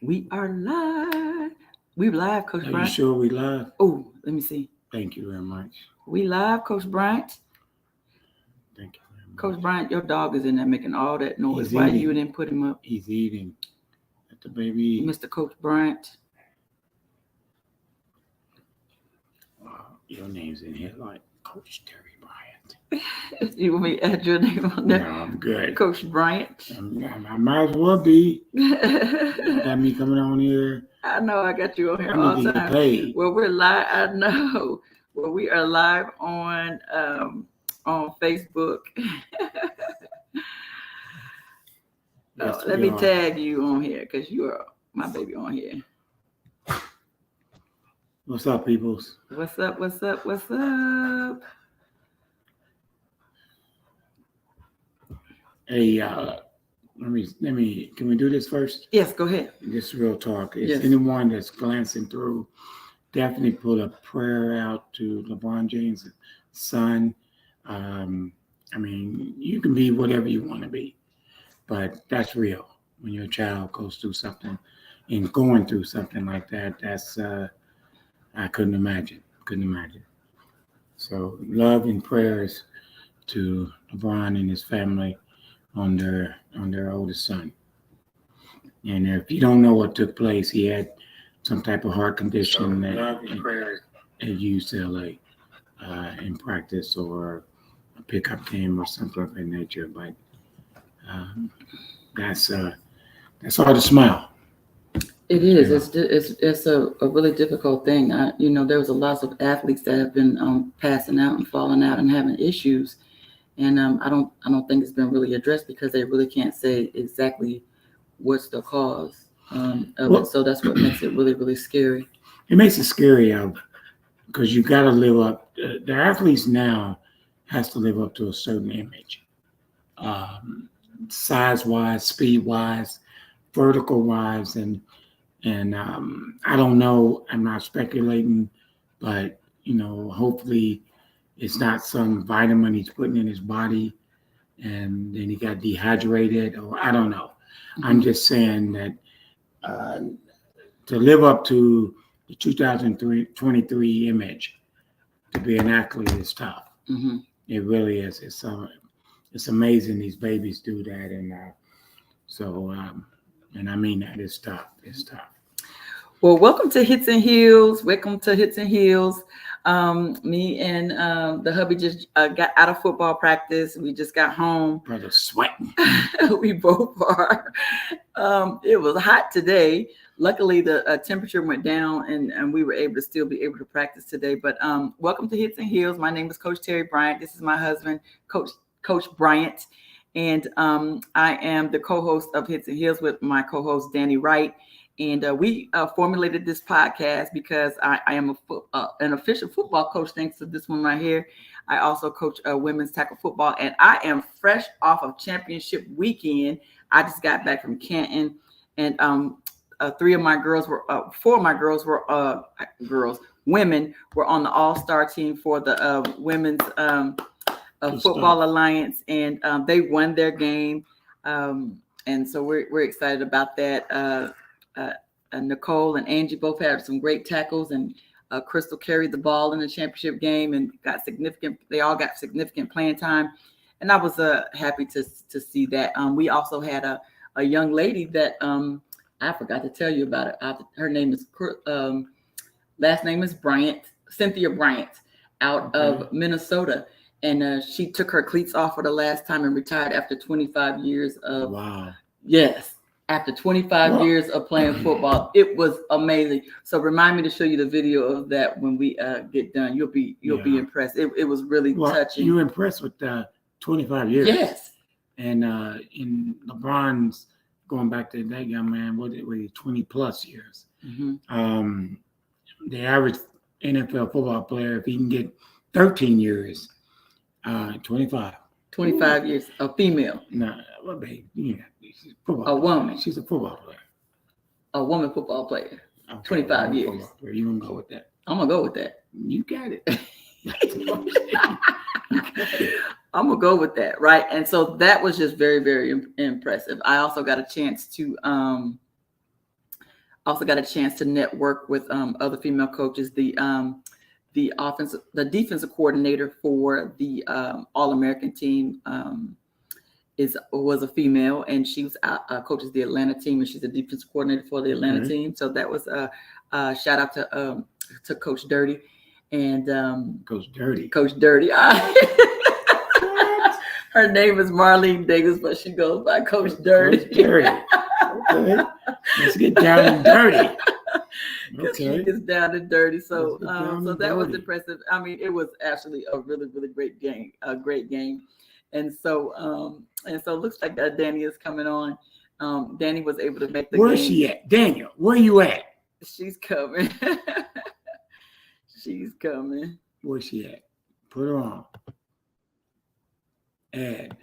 We are live. We live, Coach Are you Bryant. sure we live? Oh, let me see. Thank you very much. We live, Coach Bryant. Thank you very Coach much. Bryant, your dog is in there making all that noise. He's Why you eating. didn't put him up, He's eating. Let the baby. Mr. Coach Bryant? Your name's in here like Coach Terri Bryant. You want me to add your name on No, there, I'm good. Coach Bryant? I might as well be. You I got me coming on here. know I got you on here I all need the to get time. paid. Well, we're live. I know. Well, we are live on Facebook. Yes, Let we me are. tag you on here because you are my baby on here. What's up, peoples? What's up? What's up? What's up? Hey, let me. Can we do this first? Yes, go ahead. This real talk. Is Yes. anyone that's glancing through, definitely put a prayer out to LeBron James' son. I mean, you can be whatever you want to be, but that's real. When your child goes through something and going through something like that, that's I couldn't imagine. Couldn't imagine. So love and prayers to LeBron and his family on their oldest son. And if you don't know what took place, he had some type of heart condition that at UCLA in practice or a pickup game or something of that nature. But um, that's hard to smile. It is. Yeah. It's a really difficult thing. There was a lot of athletes that have been passing out and falling out and having issues, and I don't think it's been really addressed because they really can't say exactly what's the cause of Well, it. So that's what makes it really, really scary. It makes it scary because you got to live up. The athletes now has to live up to a certain image, size wise, speed wise, vertical wise, and I don't know. I'm not speculating, but hopefully, it's not some vitamin he's putting in his body, and then he got dehydrated, or I don't know. Mm-hmm. I'm just saying that to live up to the 2023 image, to be an athlete is tough. Mm-hmm. It really is. It's amazing these babies do that, and and I mean that it's tough. It's tough. Well, welcome to Hits and Heels. Welcome to Hits and Heels. Me and the hubby just got out of football practice. We just got home. Brother sweating. We both are. It was hot today. Luckily, the temperature went down and we were able to still be able to practice today. But welcome to Hits and Heels. My name is Coach Terri Bryant. This is my husband, Coach Bryant. And I am the co-host of Hits and Heels with my co-host, Danny Wright. And we formulated this podcast because I am an official football coach thanks to this one right here. I also coach women's tackle football, and I am fresh off of championship weekend. I just got back from Canton, and four of my girls were women were on the all-star team for the women's football alliance, and they won their game. And so we're excited about that. Nicole and Angie both had some great tackles, and Crystal carried the ball in the championship game and they all got significant playing time. And I was happy to see that. We also had a young lady that I forgot to tell you about it. Her name is, last name is Bryant, Cynthia Bryant, out of Minnesota. And she took her cleats off for the last time and retired after 25 years of, wow. Yes. After 25 years of playing football. It was amazing. So remind me to show you the video of that when we get done. You'll be impressed. It was really touching. You were impressed with 25 years? Yes. And in LeBron's going back to that young man, what 20 plus years. Mm-hmm. The average NFL football player, if he can get 13 years, 25. 25 years. A female. No, well, baby, she's a football player. Woman. She's a football player. A woman football player. Okay, 25 years. You gonna go with that? I'm gonna go with that. You got it. I'm gonna go with that, right? And so that was just very, very impressive. I also got a chance to Also got a chance to network with other female coaches. The defensive coordinator for the All-American team was a female, and she was coaches the Atlanta team, and she's the defensive coordinator for the Atlanta team. So that was a shout out to Coach Dirty and Coach Dirty. Coach Dirty. Her name is Marlene Davis, but she goes by Coach Dirty. Coach Dirty. Okay. Let's get down and dirty. Okay. She gets down and dirty. So that was impressive. I mean, it was actually a really, really great game. And so it looks like Danny is coming on. Danny was able to make the game. Where's she at? Daniel, where you at? She's coming. She's coming. Where's she at? Put her on. Add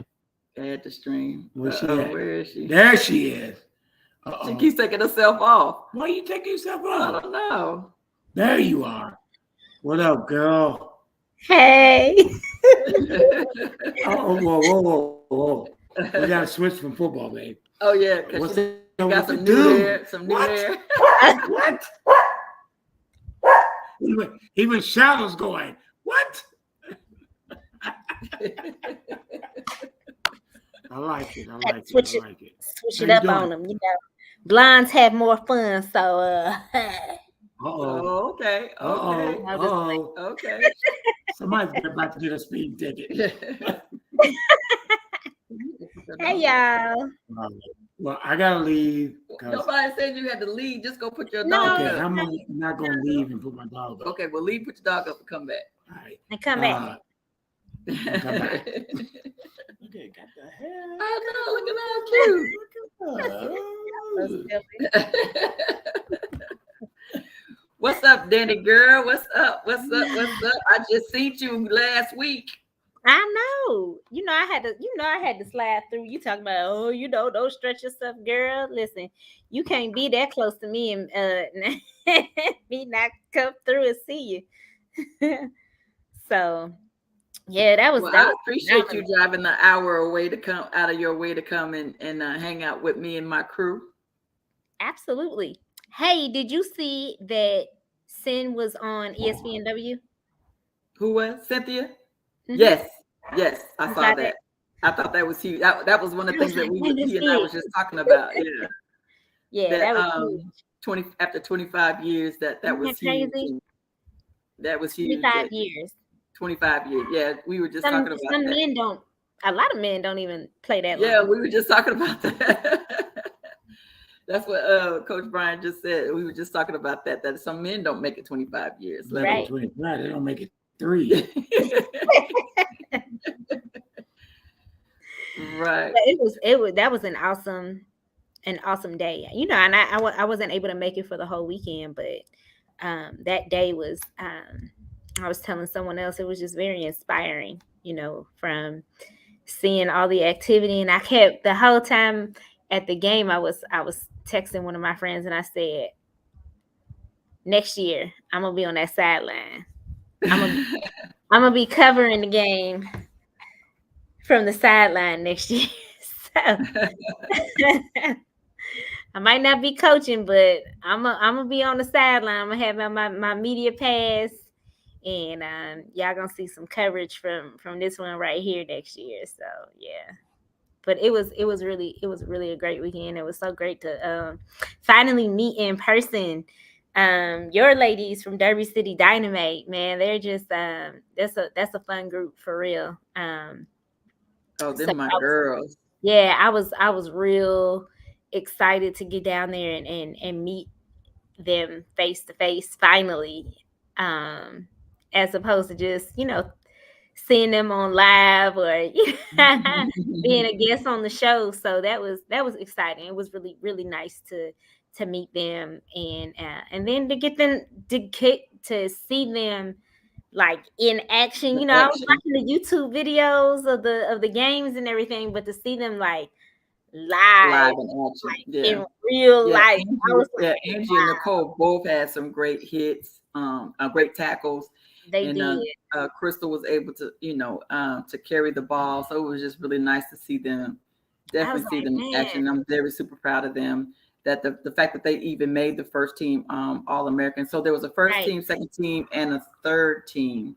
the stream. Where's she at? Where is she? There she is. She keeps taking herself off. Why are you taking yourself I off? don't know. There you are. What up, girl? Hey. Whoa. We gotta switch from football, babe. Oh yeah, because she got some new hair. What? Even Shadow's going, what? I like it. Switch it up on them. You know, blondes have more fun. So, Okay. Somebody's about to get a speeding ticket. Hey, y'all. Well, I gotta leave. Nobody said you had to leave. Just go put your No. dog Okay, up. I'm not gonna leave and put my dog up. Okay, well, leave, put your dog up, and come back. All right. And come back. Come back. Okay, got the hair. I know, look at that cute. What's up, Danny girl? What's up? I just seen you last week. I know. I had to slide through. You talking about, don't stretch yourself, girl. Listen, you can't be that close to me and me not come through and see you. So yeah, that was. I appreciate you driving the hour away to come out of your way to come and hang out with me and my crew. Absolutely. Hey, did you see that Sin was on ESPNW? Who was? Cynthia? Mm-hmm. Yes, I saw that. I thought that was huge. That was one of the things that he and I was just talking about. Yeah. Yeah, that was huge. After 25 years, that was huge. That was huge. 25 years. 25 years. Yeah, we were just talking about some that. Men don't. A lot of men don't even play that long. Yeah, we were just talking about that. That's what Coach Bryant just said. We were just talking about that some men don't make it 25 years. Right. 25, they don't make it 3. Right. That was an awesome day. And I wasn't able to make it for the whole weekend, but that day was I was telling someone else, it was just very inspiring, from seeing all the activity. And I kept the whole time at the game, I was texting one of my friends and I said, next year, I'm going to be on that sideline. I'm going to be covering the game from the sideline next year. So I might not be coaching, but I'm going to be on the sideline. I'm going to have my media pass. And y'all gonna see some coverage from this one right here next year. So yeah, but it was really a great weekend. It was so great to finally meet in person. Your ladies from Derby City Dynamite, man, they're just that's a fun group for real. They're my girls. Yeah, I was real excited to get down there and meet them face to face finally. As opposed to just, seeing them on live or being a guest on the show. So that was exciting. It was really, really nice to meet them and then to get them to see them like in action. I was watching the YouTube videos of the games and everything, but to see them like live in action, in real life. Angie and Nicole both had some great hits, great tackles. They did. Crystal was able to, to carry the ball. So it was just really nice to see them. Definitely see them in action. I'm very super proud of them. that the fact that they even made the first team All-American. So there was a first Right. team, second team, and a third team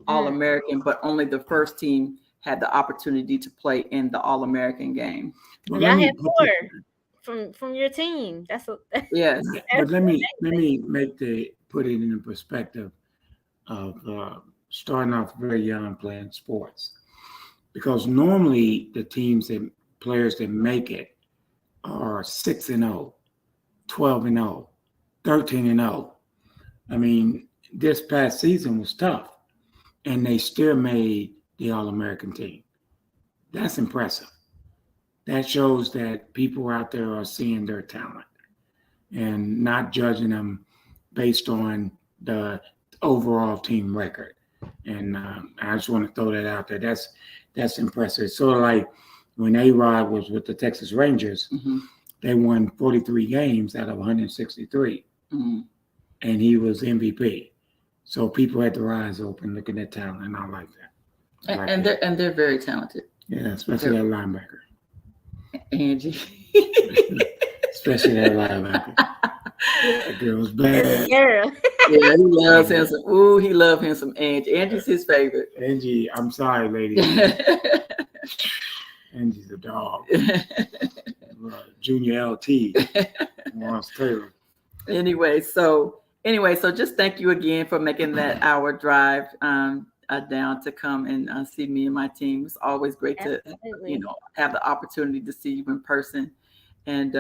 All-American, but only the first team had the opportunity to play in the All-American game. Well, Y'all let me had put 4 from your team. That's Yes. but let me put it in the perspective of starting off very young playing sports, because normally the players that make it are 6-0, 12-0, 13-0. I mean, this past season was tough, and they still made the All-American team. That's impressive. That shows that people out there are seeing their talent and not judging them based on the overall team record. And I just want to throw that out there. That's impressive. It's sort of like when A-Rod was with the Texas Rangers, they won 43 games out of 163, and he was MVP. So people had their eyes open looking at talent, and I like that. And they're very talented. Yeah, especially that linebacker. Angie. Especially that linebacker. That girl's bad. girl. Yeah, he loves him some. Ooh, he loves him some Angie. Angie's his favorite. Angie, I'm sorry, lady. Angie's a dog. Junior LT. Lawrence Taylor. Anyway, so just thank you again for making that hour drive down to come and see me and my team. It's always great to have the opportunity to see you in person, and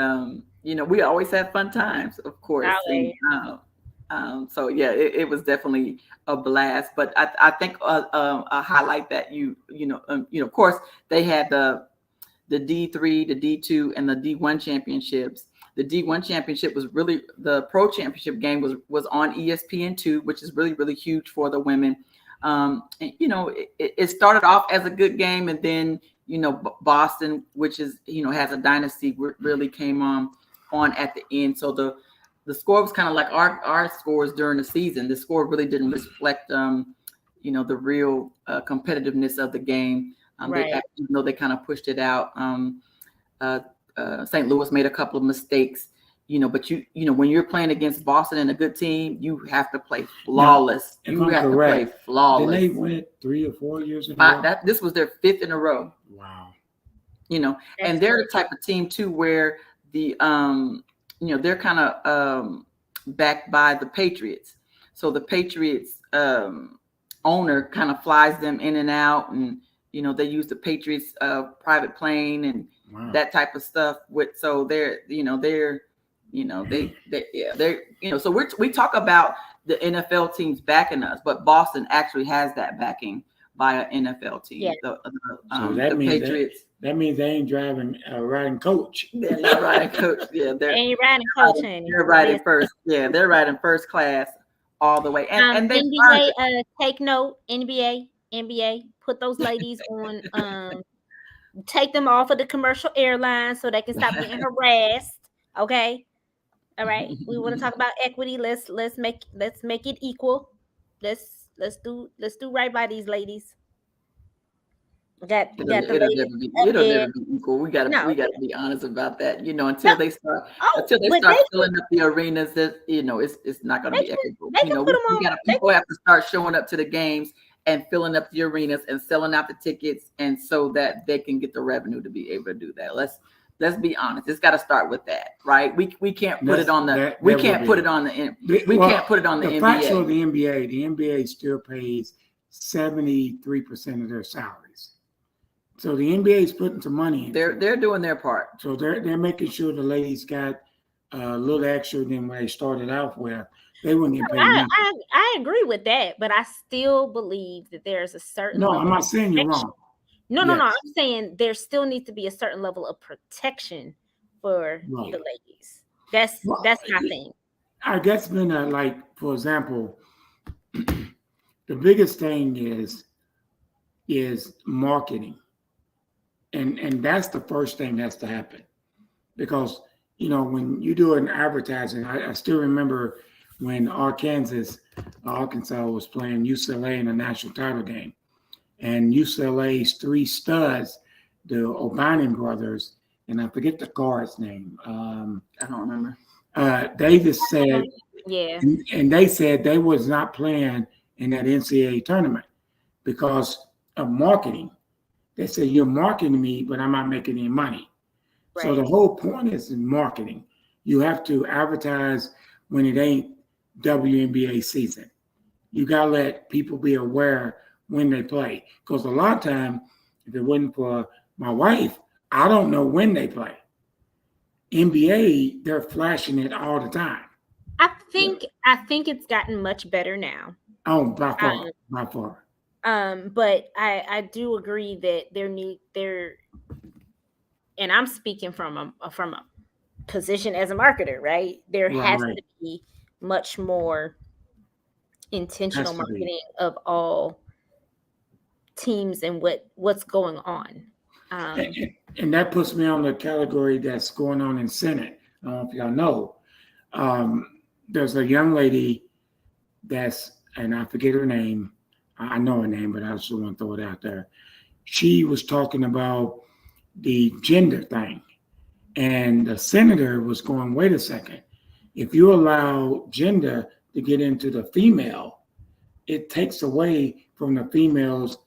we always have fun times, of course. And, so yeah, it was definitely a blast. But I think a highlight that of course they had the D3, the D2, and the D1 championships. The D1 championship was really, the pro championship game was on ESPN2, which is really, really huge for the women. It started off as a good game, and then Boston, which is has a dynasty, really came on at the end. So the score was kind of like our scores during the season. The score really didn't reflect the real competitiveness of the game. Right. Even though they kind of pushed it out. St. Louis made a couple of mistakes, but when you're playing against Boston and a good team, you have to play flawless. Now, you have to play flawless. Did they win it 3 or 4 years in a row? This was their 5th in a row. Wow. And they're the type of team too where they're kind of backed by the Patriots. So the Patriots owner kind of flies them in and out, and they use the Patriots private plane and that type of stuff. So they're so we talk about the NFL teams backing us, but Boston actually has that backing by an NFL team. Yeah. So that means Patriots. That means they ain't riding coach. They're not riding coach. Yeah, they ain't riding coach. They're riding first. Yeah, they're riding first class all the way. And they NBA, take note. NBA, put those ladies on. Take them off of the commercial airlines so they can stop getting harassed. Okay, all right. We want to talk about equity. Let's make it equal. Let's do right by these ladies. It'll never be equal. We gotta be honest about that. Until they start filling up the arenas, that it's not gonna be equitable. People have to start showing up to the games and filling up the arenas and selling out the tickets, and so that they can get the revenue to be able to do that. Let's be honest. It's got to start with that, right? We can't put it on the we can't put it on the can't put it on the NBA. Factual, the NBA still pays 73% of their salaries. So the NBA is putting some money in. They're doing their part. So they're making sure the ladies got a little extra than what they started out with. They wouldn't get paid. I agree with that, but I still believe that there's a certain. No, I'm not saying you're wrong. No. I'm saying there still needs to be a certain level of protection for the ladies. That's my thing. I guess been for example, the biggest thing is marketing, and that's the first thing that has to happen, because when you do an advertising, I still remember when Arkansas was playing UCLA in a national title game, and UCLA's 3 studs, the O'Bannon brothers, and I forget the guard's name. I don't remember. Davis said, Yeah. and they said they was not playing in that NCAA tournament because of marketing. They said, you're marketing me, but I'm not making any money. So Right. the whole point is in marketing. You have to advertise when it ain't WNBA season. You got to let people be aware when they play. Because a lot of time, if it wasn't for my wife, I don't know when they play. NBA, they're flashing it all the time. I think it's gotten much better now. Oh, by far, Um, by far. but I do agree that there, and I'm speaking from a position as a marketer, right? There Right, has right. to be much more intentional Has to be. marketing of all teams and what's going on. Um, And that puts me on the category that's going on in Senate. I don't know if y'all know. Um, there's a young lady that's, and I forget her name. I know her name, but I just want to throw it out there. She was talking about the gender thing. And the senator was going, wait a second. If you allow gender to get into the female, it takes away from the female's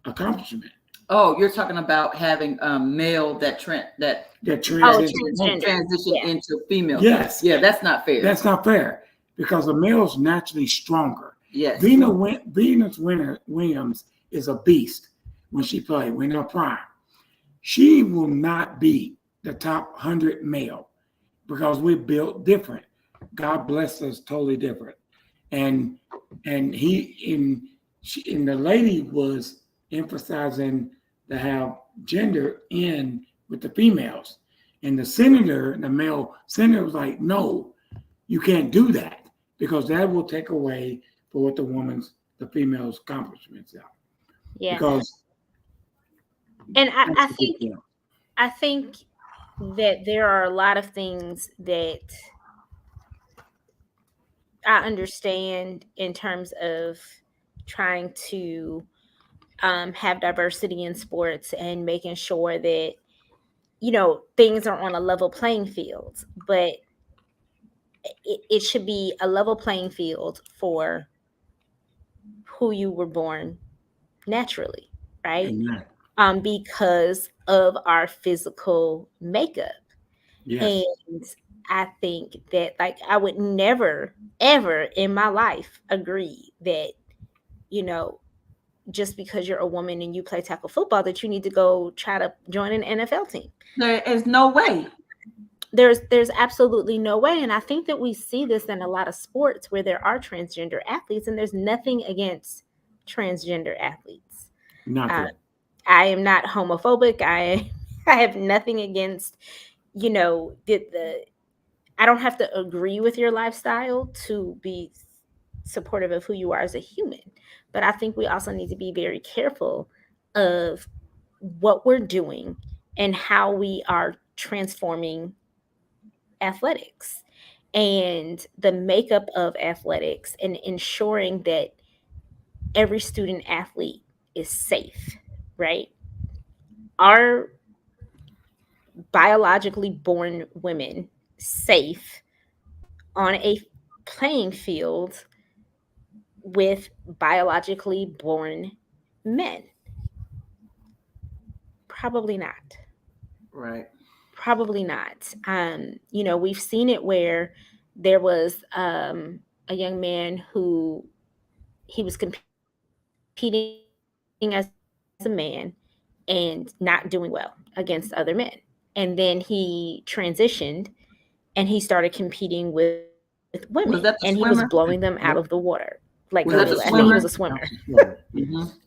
accomplishment. Oh, you're talking about having male that That oh, transition. transgender. transition Yeah. into female. Yes, Yeah, that's not fair. that's not fair because the male's naturally stronger. Yes. Venus Williams is a beast when she played, when in her prime. She will not be the top 100 male because we're built different. God bless us totally different. And the lady was emphasizing to have gender in with the females. And the male senator was like, no, you can't do that because that will take away for what the female's accomplishments are. Yeah. Because And I think that there are a lot of things that I understand in terms of trying to have diversity in sports and making sure that things are on a level playing field, but it should be a level playing field for who you were born naturally, right? Amen. Because of our physical makeup. Yes. And I think that, like, I would never, ever in my life agree that, you know, just because you're a woman and you play tackle football, that you need to go try to join an NFL team. There is no way. There's absolutely no way. And I think that we see this in a lot of sports where there are transgender athletes, and there's nothing against transgender athletes. Nothing. I am not homophobic. I have nothing against, the I don't have to agree with your lifestyle to be supportive of who you are as a human. But I think we also need to be very careful of what we're doing and how we are transforming athletics and the makeup of athletics, and ensuring that every student athlete is safe, right? Are biologically born women safe on a playing field with biologically born men? Probably not. Right. Probably not. We've seen it where there was a young man who he was competing as a man and not doing well against other men. And then he transitioned and he started competing with women, and he was blowing them out of Was the that the water. swimmer? Like, literally, I think he was a swimmer. Was that the That swimmer? was a swimmer. Mm-hmm.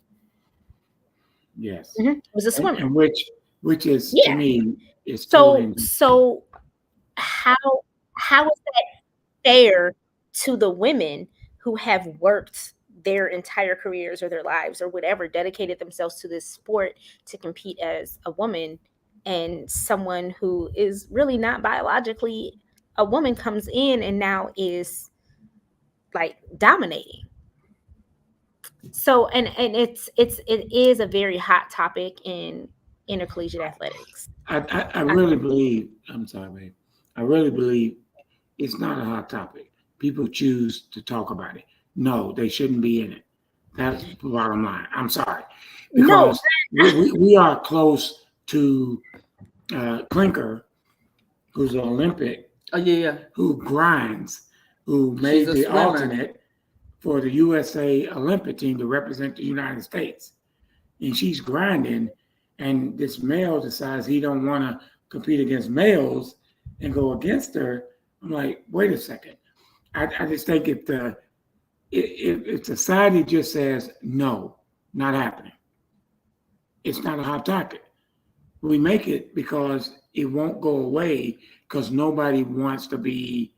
Yes. He was a swimmer. And which is to Yeah. me is totally So how is that fair to the women who have worked their entire careers or their lives or whatever, dedicated themselves to this sport to compete as a woman, and someone who is really not biologically a woman comes in and now is like dominating? So, and it is a very hot topic in intercollegiate athletics. I really believe, I'm sorry, babe. I really believe it's not a hot topic. People choose to talk about it. No, they shouldn't be in it. That's the bottom line. I'm sorry. No. Because we are close to Clinker, who's an Olympic, Oh yeah. who grinds, who made She's a the swimmer. alternate for the USA Olympic team to represent the United States. And she's grinding, and this male decides he don't want to compete against males and go against her. I'm like, wait a second. I just think if society just says no, not happening, it's not a hot topic. We make it because it won't go away because nobody wants to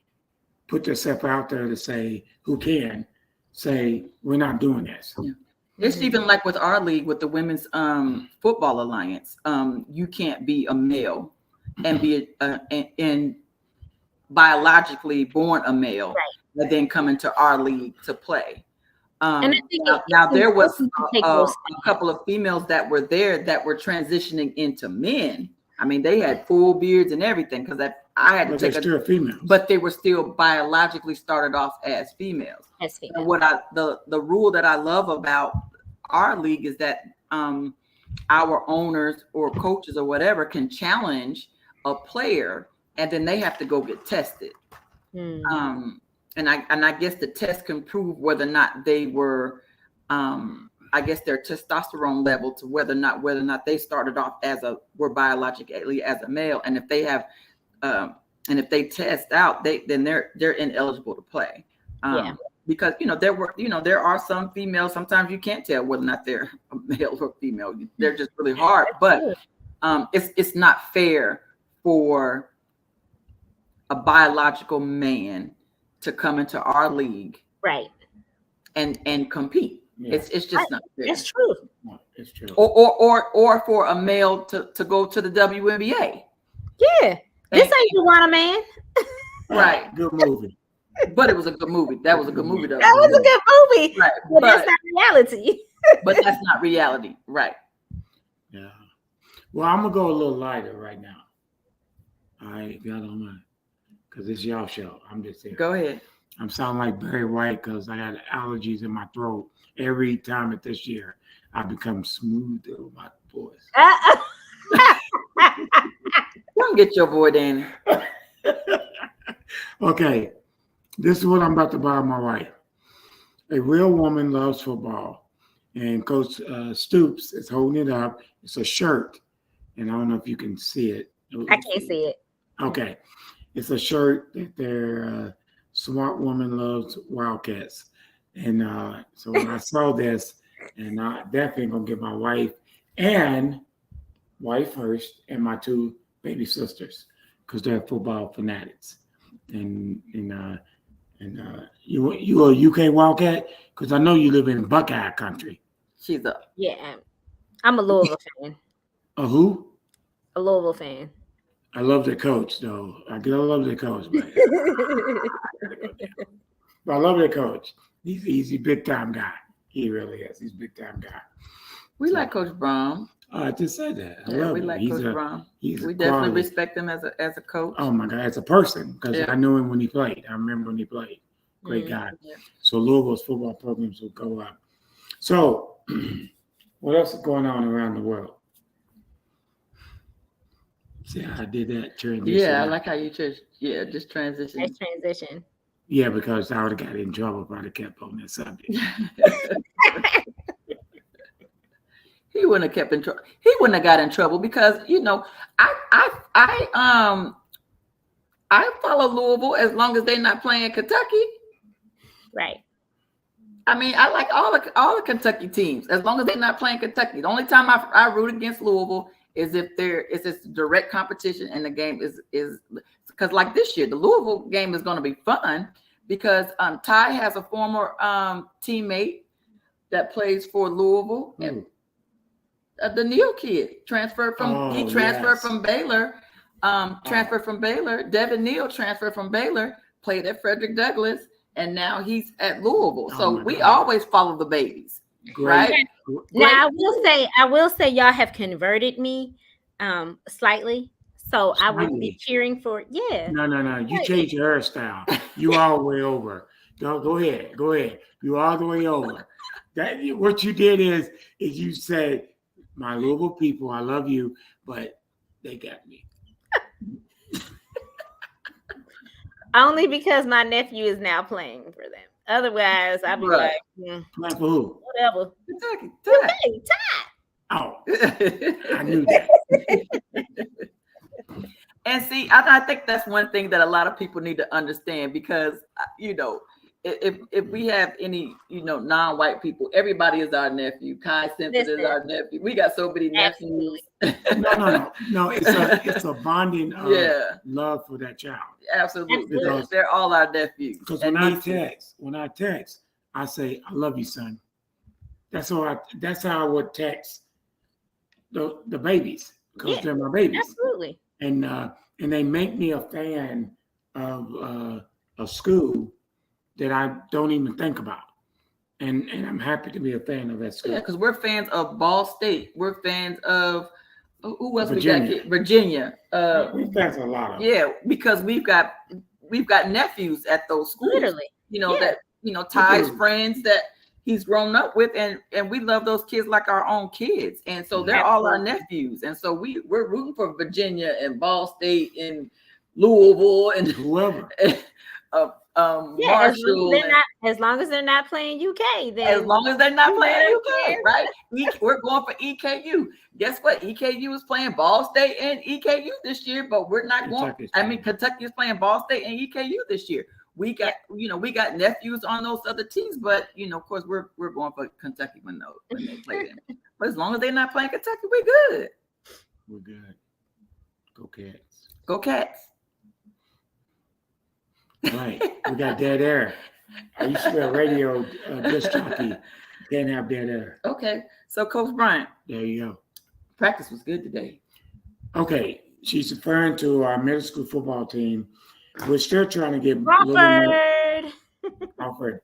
put themselves out there to say, who can say, we're not doing this. Yeah. It's even like with our league, with the Women's Football Alliance. You can't be a male and be and biologically born a male, right, and then come into our league to play. And I think now there was a a couple of females that were there that were transitioning into men. I mean, they had full beards and everything because I had to take still females, but they were still biologically started off as females. And what the rule that I love about our league is that our owners or coaches or whatever can challenge a player, and then they have to go get tested. And I guess the test can prove whether or not they were, I guess their testosterone level to whether or not they started off were biologically as a male, and if they have, and if they test out, then they're ineligible to play. Because there are some females. Sometimes you can't tell whether or not they're a male or female. They're just really hard. But it's not fair for a biological man to come into our league, right, and compete. Yeah. It's just not fair. It's true. It's true. Or for a male to go to the WNBA. Yeah, this ain't You Want a Man. Right. Good movie. But it was a good movie. That was a good movie, though. That was a good movie. Right. But that's not reality. But that's not reality. Right. Yeah. Well, I'm going to go a little lighter right now. All right, if y'all don't mind. Because it's y'all show. I'm just saying. Go ahead. I'm sounding like Barry White because I got allergies in my throat. Every time at this year, I become smooth with my voice. Come get your boy, Danny. Okay. This is what I'm about to buy my wife. A real woman loves football. And Coach Stoops is holding it up. It's a shirt. And I don't know if you can see it. I can't see it. Okay. It's a shirt that their smart woman loves Wildcats. And so when I saw this, and I definitely going to get my wife first and my two baby sisters because they're football fanatics. And you a UK Wildcat? Because I know you live in Buckeye country. She's up. Yeah. I'm a Louisville fan. A who? A Louisville fan. I love the coach, though. I love the coach, man. But I love the coach. He's a big time guy. He really is. He's a big time guy. We like Coach Brown. I just said that. I Yeah, love we him. like Coach Brown. We quality. definitely respect him as a coach. Oh my God, as a person, because I knew him when he played. I remember when he played. Great guy. Yeah. So Louisville's football programs will go up. So, what else is going on around the world? See how I did that transition? Yeah, I like how you just transition. Nice transition. Yeah, because I would have got in trouble if I'd have kept on that subject. He wouldn't have kept in trouble. He wouldn't have got in trouble because I follow Louisville as long as they're not playing Kentucky. Right. I mean, I like all the Kentucky teams as long as they're not playing Kentucky. The only time I root against Louisville is if there is this direct competition and the game is because like this year the Louisville game is going to be fun because Ty has a former teammate that plays for Louisville. And, the Neal kid transferred from from Baylor. Transferred from Baylor. Devin Neal transferred from Baylor, played at Frederick Douglass, and now he's at Louisville. So we always follow the babies. Great. Right? Now I will say y'all have converted me slightly. So I will be Slightly. cheering for No. You slightly. changed your hairstyle. You all the way over. Go ahead. Go ahead. You all the way over. That what you did is you said, "My Louisville people, I love you, but they got me." Only because my nephew is now playing for them. Otherwise, I'd be Right. like, Playing for who? whatever. Kentucky. Okay, Oh, Ty. I knew that. And see, I think that's one thing that a lot of people need to understand because if we have any non-white people, everybody is our nephew. Kai Simpson is listen, our nephew. We got so many nephews. absolutely. No. It's a bonding of Yeah, love for that child. absolutely. Because They're all our nephews. Because and when nieces. I text, I say, "I love you, son." That's how I would text the babies because Yeah, they're my babies, absolutely. and they make me a fan of a school that I don't even think about, and I'm happy to be a fan of that school. Yeah, because we're fans of Ball State. We're fans of who else Virginia. we got? Virginia. We're fans of a lot of. Yeah, because we've got nephews at those schools. Literally. That Ty's friends that he's grown up with, and we love those kids like our own kids, and so they're all our nephews, and so we're rooting for Virginia and Ball State and Louisville and whoever. Marshall. As long as they're not playing UK, then as long as they're not playing UK, care. right? We're going for EKU. Guess what? EKU is playing Ball State and EKU this year, but we're not going. Kentucky is playing Ball State and EKU this year. We got, we got nephews on those other teams, but of course, we're going for Kentucky when they play them. But as long as they're not playing Kentucky, we're good. We're good. Go Cats. Go Cats. Right. We got dead air. I used to be a radio disc jockey. Can't have dead air. Okay. So, Coach Bryant. There you go. Practice was good today. Okay. She's referring to our middle school football team. We're still trying to get Crawford.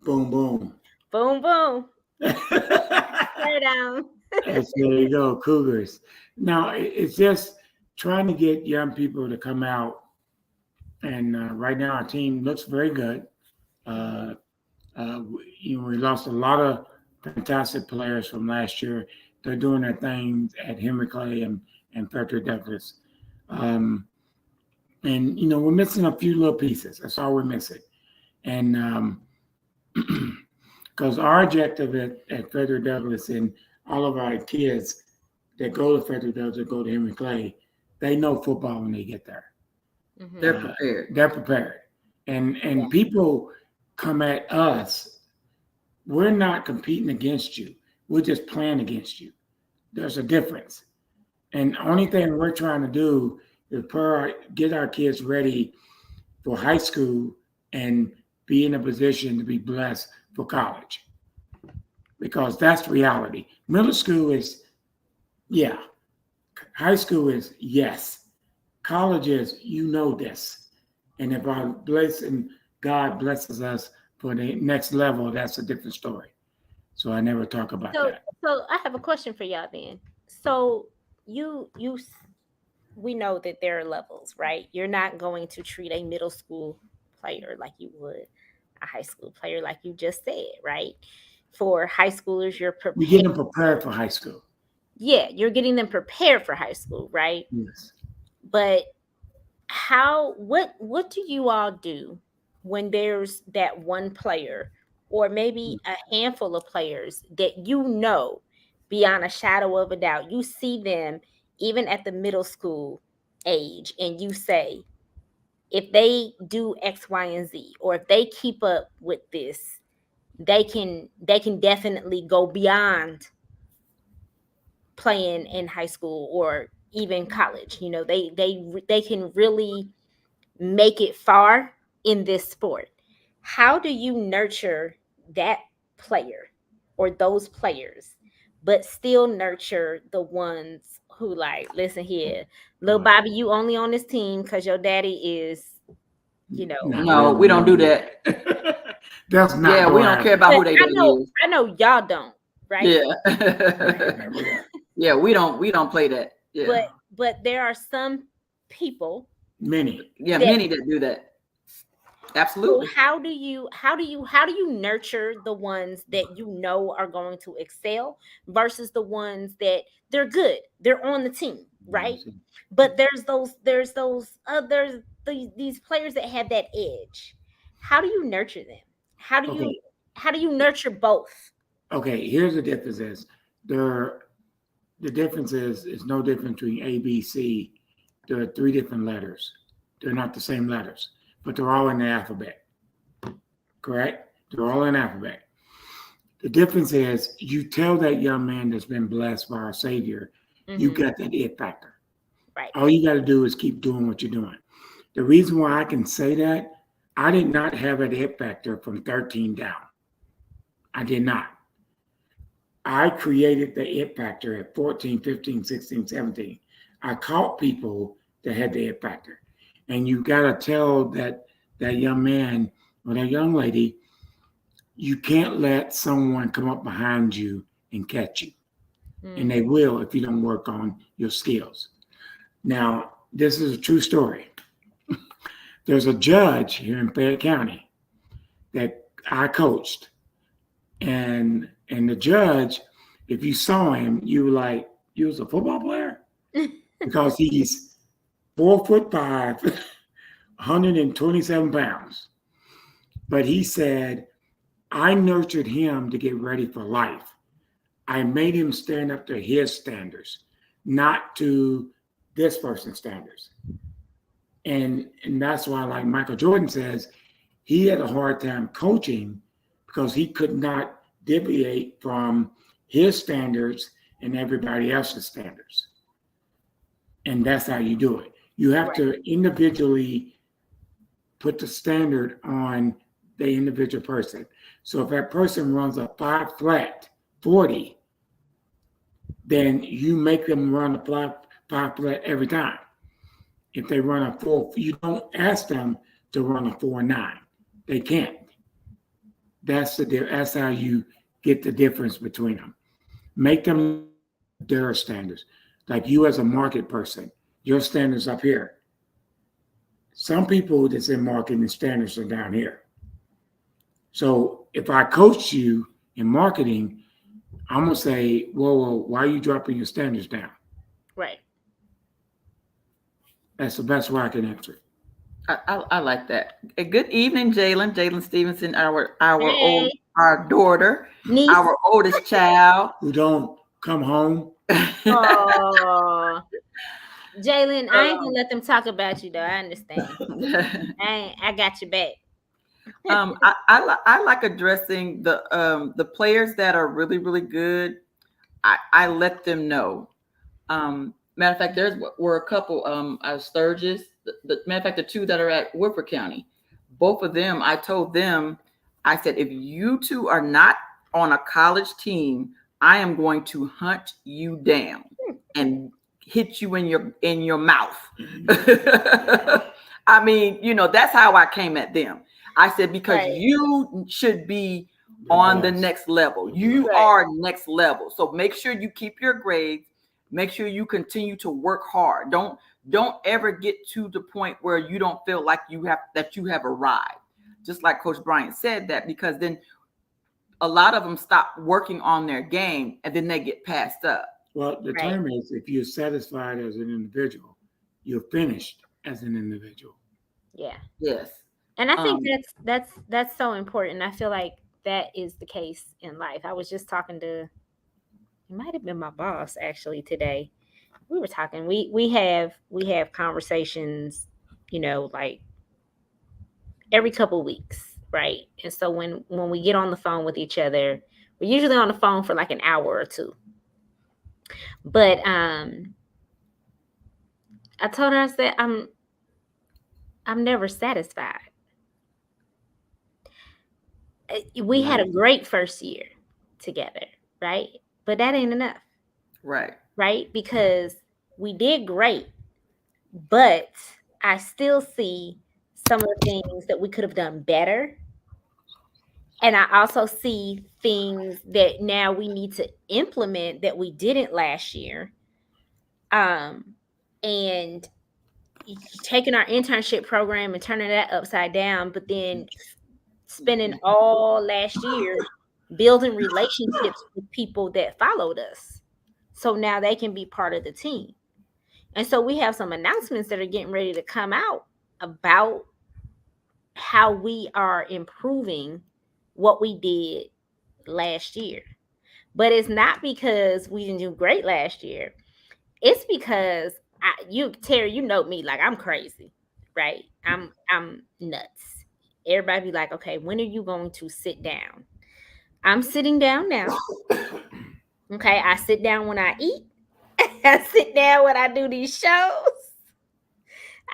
Boom, boom. Boom, boom. Lay down. There you go, Cougars. Now, it's just trying to get young people to come out. And right now, our team looks very good. We lost a lot of fantastic players from last year. They're doing their thing at Henry Clay and Frederick Douglass. And we're missing a few little pieces. That's all we're missing. And because our objective at Frederick Douglass and all of our kids that go to Frederick Douglass, go to Henry Clay, they know football when they get there. Mm-hmm. They're prepared. They're prepared. And people come at us. We're not competing against you. We're just playing against you. There's a difference. And the only thing we're trying to do is get our kids ready for high school and be in a position to be blessed for college. Because that's reality. Middle school is, yeah. High school is, yes. College is, this. And if our blessing, God blesses us for the next level, that's a different story. So I never talk about that. So I have a question for y'all then. So we know that there are levels, right? You're not going to treat a middle school player like you would a high school player, like you just said, right? For high schoolers, you're prepared. We get them prepared for high school. Yeah, you're getting them prepared for high school, right? Yes. But what do you all do when there's that one player or maybe a handful of players that beyond a shadow of a doubt, you see them even at the middle school age and you say, if they do X, Y, and Z, or if they keep up with this, they can definitely go beyond playing in high school or even college. They can really make it far in this sport. How do you nurture that player or those players, but still nurture the ones who listen here, little Bobby, you only on this team because your daddy is, No, we don't do that. That's not Yeah, we going to don't care happen. about who But they daddy is. I know y'all don't, right? Yeah. Yeah, we don't play that. Yeah. But there are some people Many. Yeah, that. many that do that. So Absolutely. how do you nurture the ones that you know are going to excel versus the ones that they're good, they're on the team, right? But there's those others, these players that have that edge. How do you nurture them? How do you Okay. how do you nurture both? Okay. Here's the difference is there. The difference is it's no different between A, B, C. There are three different letters. They're not the same letters, but they're all in the alphabet. Correct? They're all in the alphabet. The difference is you tell that young man that's been blessed by our Savior, you got that it factor. Right. All you got to do is keep doing what you're doing. The reason why I can say that, I did not have an it factor from 13 down. I did not. I created the it factor at 14, 15, 16, 17. I caught people that had the it factor. And you got to tell that young man or that young lady, you can't let someone come up behind you and catch you. And they will if you don't work on your skills. Now, this is a true story. There's a judge here in Fayette County that I coached. And the judge, if you saw him, you were like, he was a football player? Because he's 4'5", 127 pounds. But he said, I nurtured him to get ready for life. I made him stand up to his standards, not to this person's standards. And that's why, like Michael Jordan says, he had a hard time coaching because he could not deviate from his standards and everybody else's standards. And that's how you do it. You have to individually put the standard on the individual person. So if that person runs a 5 flat 40, then you make them run a 5 flat every time. If they run a 4, you don't ask them to run a 4.9. They can't. That's how you get the difference between them. Make them their standards. Like you as a market person, your standards up here. Some people that's in marketing standards are down here. So if I coach you in marketing, I'm gonna say, whoa, why are you dropping your standards down? Right. That's the best way I can answer it. I like that. Good evening, Jalen. Jalen Stevenson, our Hey. our daughter, Niece. our oldest child. Who don't come home. Oh, Jalen, I ain't gonna let them talk about you though. I understand. I got your back. I like addressing the players that are really, really good. I let them know. Matter of fact, were a couple Sturgis. The matter of fact, the two that are at Woodford County, both of them, I told them, I said, if you two are not on a college team, I am going to hunt you down and hit you in your mouth. I mean, that's how I came at them. I said, because you should be on the next level. You are next level. So make sure you keep your grades. Make sure you continue to work hard. Don't ever get to the point where you don't feel like you have arrived. Just like Coach Bryant said that, because then a lot of them stop working on their game and then they get passed up. Well, the term is, if you're satisfied as an individual, you're finished as an individual. Yeah. Yes. And I think that's so important. I feel like that is the case in life. I was just talking to, it might have been my boss actually today. We were talking. We have conversations, like every couple of weeks, right? And so when we get on the phone with each other, we're usually on the phone for like an hour or two. But I told her, I said, I'm never satisfied. We had a great first year together, right? But that ain't enough. Right? Because we did great, but I still see some of the things that we could have done better. And I also see things that now we need to implement that we didn't last year. And taking our internship program and turning that upside down, but then spending all last year building relationships with people that followed us. So now they can be part of the team. And so we have some announcements that are getting ready to come out about how we are improving what we did last year. But it's not because we didn't do great last year. It's because Terri, you know me, like I'm crazy, right? I'm nuts. Everybody be like, okay, when are you going to sit down? I'm sitting down now. Okay, I sit down when I eat. I sit down when I do these shows,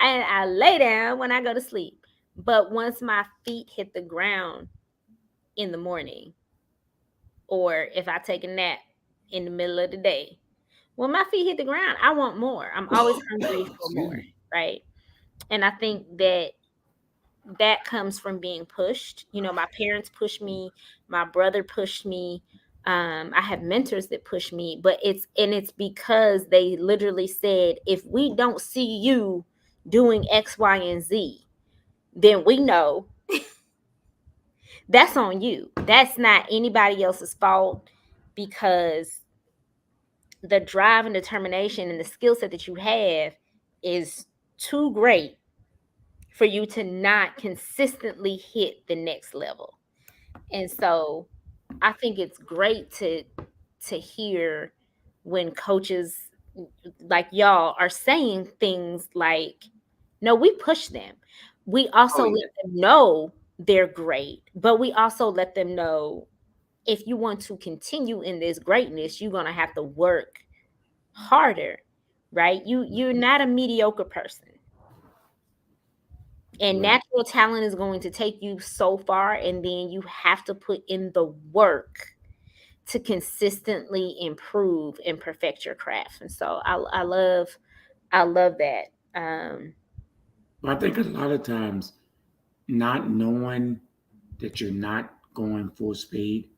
and I lay down when I go to sleep. But once my feet hit the ground in the morning, or if I take a nap in the middle of the day, when my feet hit the ground, I want more. I'm always hungry for Excuse more, me. right? And I think that that comes from being pushed. You know, my parents pushed me, my brother pushed me. I have mentors that push me, but it's because they literally said, if we don't see you doing X, Y, and Z, then we know that's on you. That's not anybody else's fault, because the drive and determination and the skill set that you have is too great for you to not consistently hit the next level. And so I think it's great to hear when coaches like y'all are saying things like, no, we push them. We Oh also yeah. let them know they're great, but we also let them know, if you want to continue in this greatness, you're going to have to work harder, right? You're not a mediocre person. And Right. natural talent is going to take you so far, and then you have to put in the work to consistently improve and perfect your craft. And so I love that. But I think a lot of times not knowing that you're not going full speed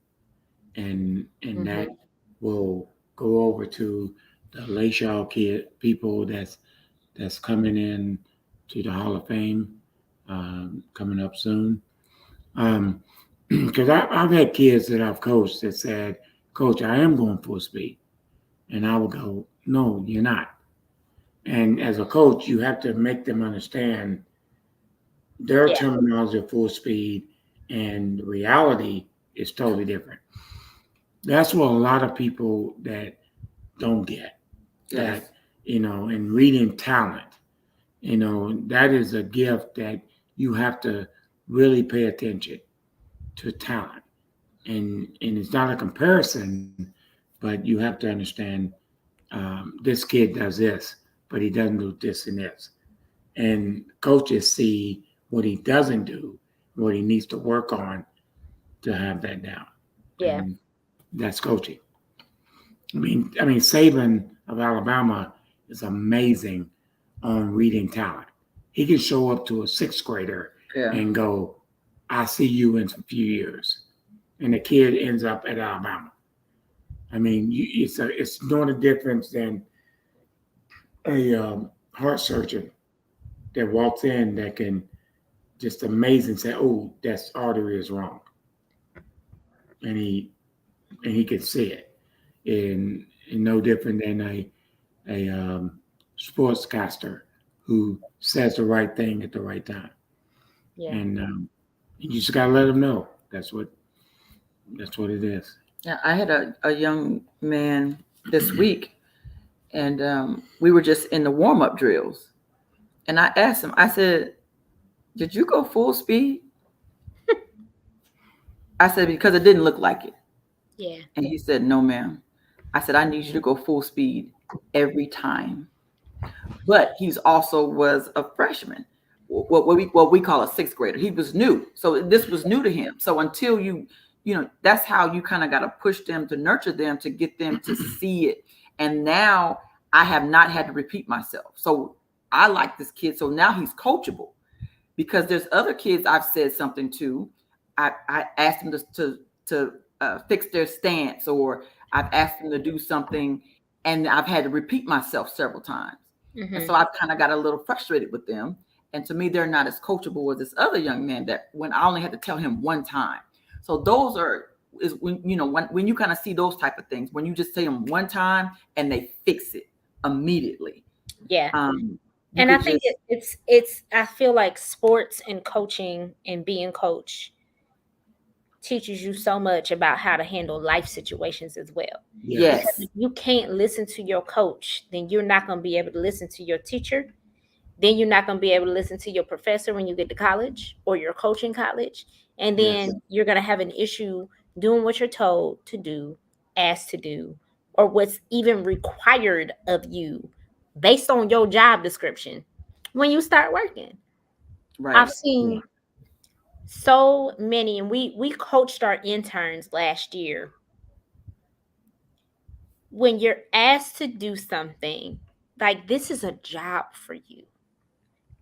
and that Mhm. will go over to the Layshaw kid people that's coming in to the Hall of Fame coming up soon. Because I've had kids that I've coached that said, "Coach, I am going full speed," and I would go, "No, you're not." And as a coach, you have to make them understand their Yeah. terminology of full speed and reality is totally different. That's what a lot of people that don't get Yes. that, in reading talent, that is a gift that you have to really pay attention to talent. And it's not a comparison, but you have to understand this kid does this, but he doesn't do this and this. And coaches see what he doesn't do, what he needs to work on to have that down. Yeah. And that's coaching. I mean, Saban of Alabama is amazing on reading talent. He can show up to a sixth grader Yeah. and go, "I see you in a few years," and the kid ends up at Alabama. I mean, it's not a difference than a heart surgeon that walks in that can just amazing say, "Oh, that's artery is wrong," and he can see it, and no different than a sportscaster who says the right thing at the right time, Yeah. and you just gotta let them know that's what it is. Yeah. I had a young man this week, and we were just in the warm up drills. And I asked him, I said, "Did you go full speed?" I said, "Because it didn't look like it." Yeah. And he said, "No, ma'am." I said, "I need you to go full speed every time." But he's also was a freshman, what we call a sixth grader. He was new, so this was new to him. So until that's how you kind of got to push them to nurture them to get them to see it. And now I have not had to repeat myself. So I like this kid. So now he's coachable, because there's other kids I've said something to. I asked them to fix their stance, or I've asked them to do something, and I've had to repeat myself several times. And so I've kind of got a little frustrated with them. And to me, they're not as coachable as this other young man that when I only had to tell him one time. So those is when, you know, when you kind of see those type of things, when you just say them one time and they fix it immediately. Yeah. And I think it's I feel like sports and coaching and being coach teaches you so much about how to handle life situations as well. Yes. Because if you can't listen to your coach, then you're not going to be able to listen to your teacher. Then you're not going to be able to listen to your professor when you get to college or your coach in college. And then you're going to have an issue doing what you're told to do, asked to do, or what's even required of you based on your job description when you start working. Right. I've seen so many, and we coached our interns last year. When you're asked to do something, like this is a job for you.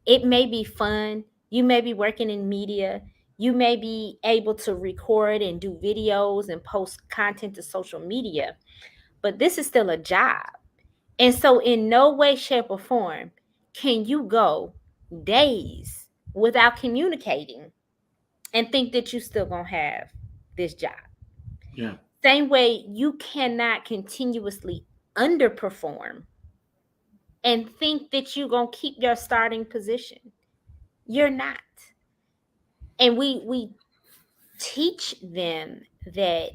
It may be fun. You may be working in media. You may be able to record and do videos and post content to social media, but this is still a job. And so in no way, shape, or form can you go days without communicating and think that you still gonna have this job. Yeah. Same way, you cannot continuously underperform and think that you're gonna keep your starting position. You're not. And we teach them that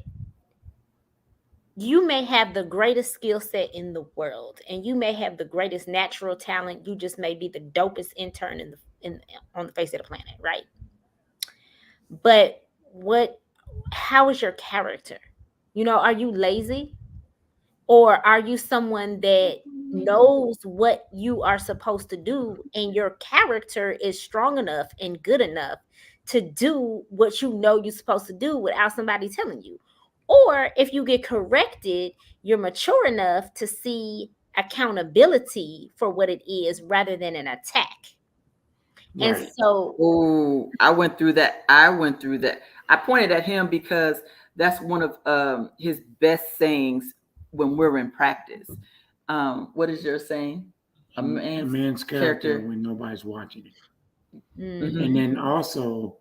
you may have the greatest skill set in the world, and you may have the greatest natural talent. You just may be the dopest intern on the face of the planet, right? But how is your character? You know, are you lazy? Or are you someone that knows what you are supposed to do, and your character is strong enough and good enough to do what you know you're supposed to do without somebody telling you? Or if you get corrected, you're mature enough to see accountability for what it is rather than an attack. Right. And so, I went through that. I pointed at him because that's one of his best sayings when we're in practice. What is your saying? A man's character when nobody's watching it. Mm-hmm. And then also,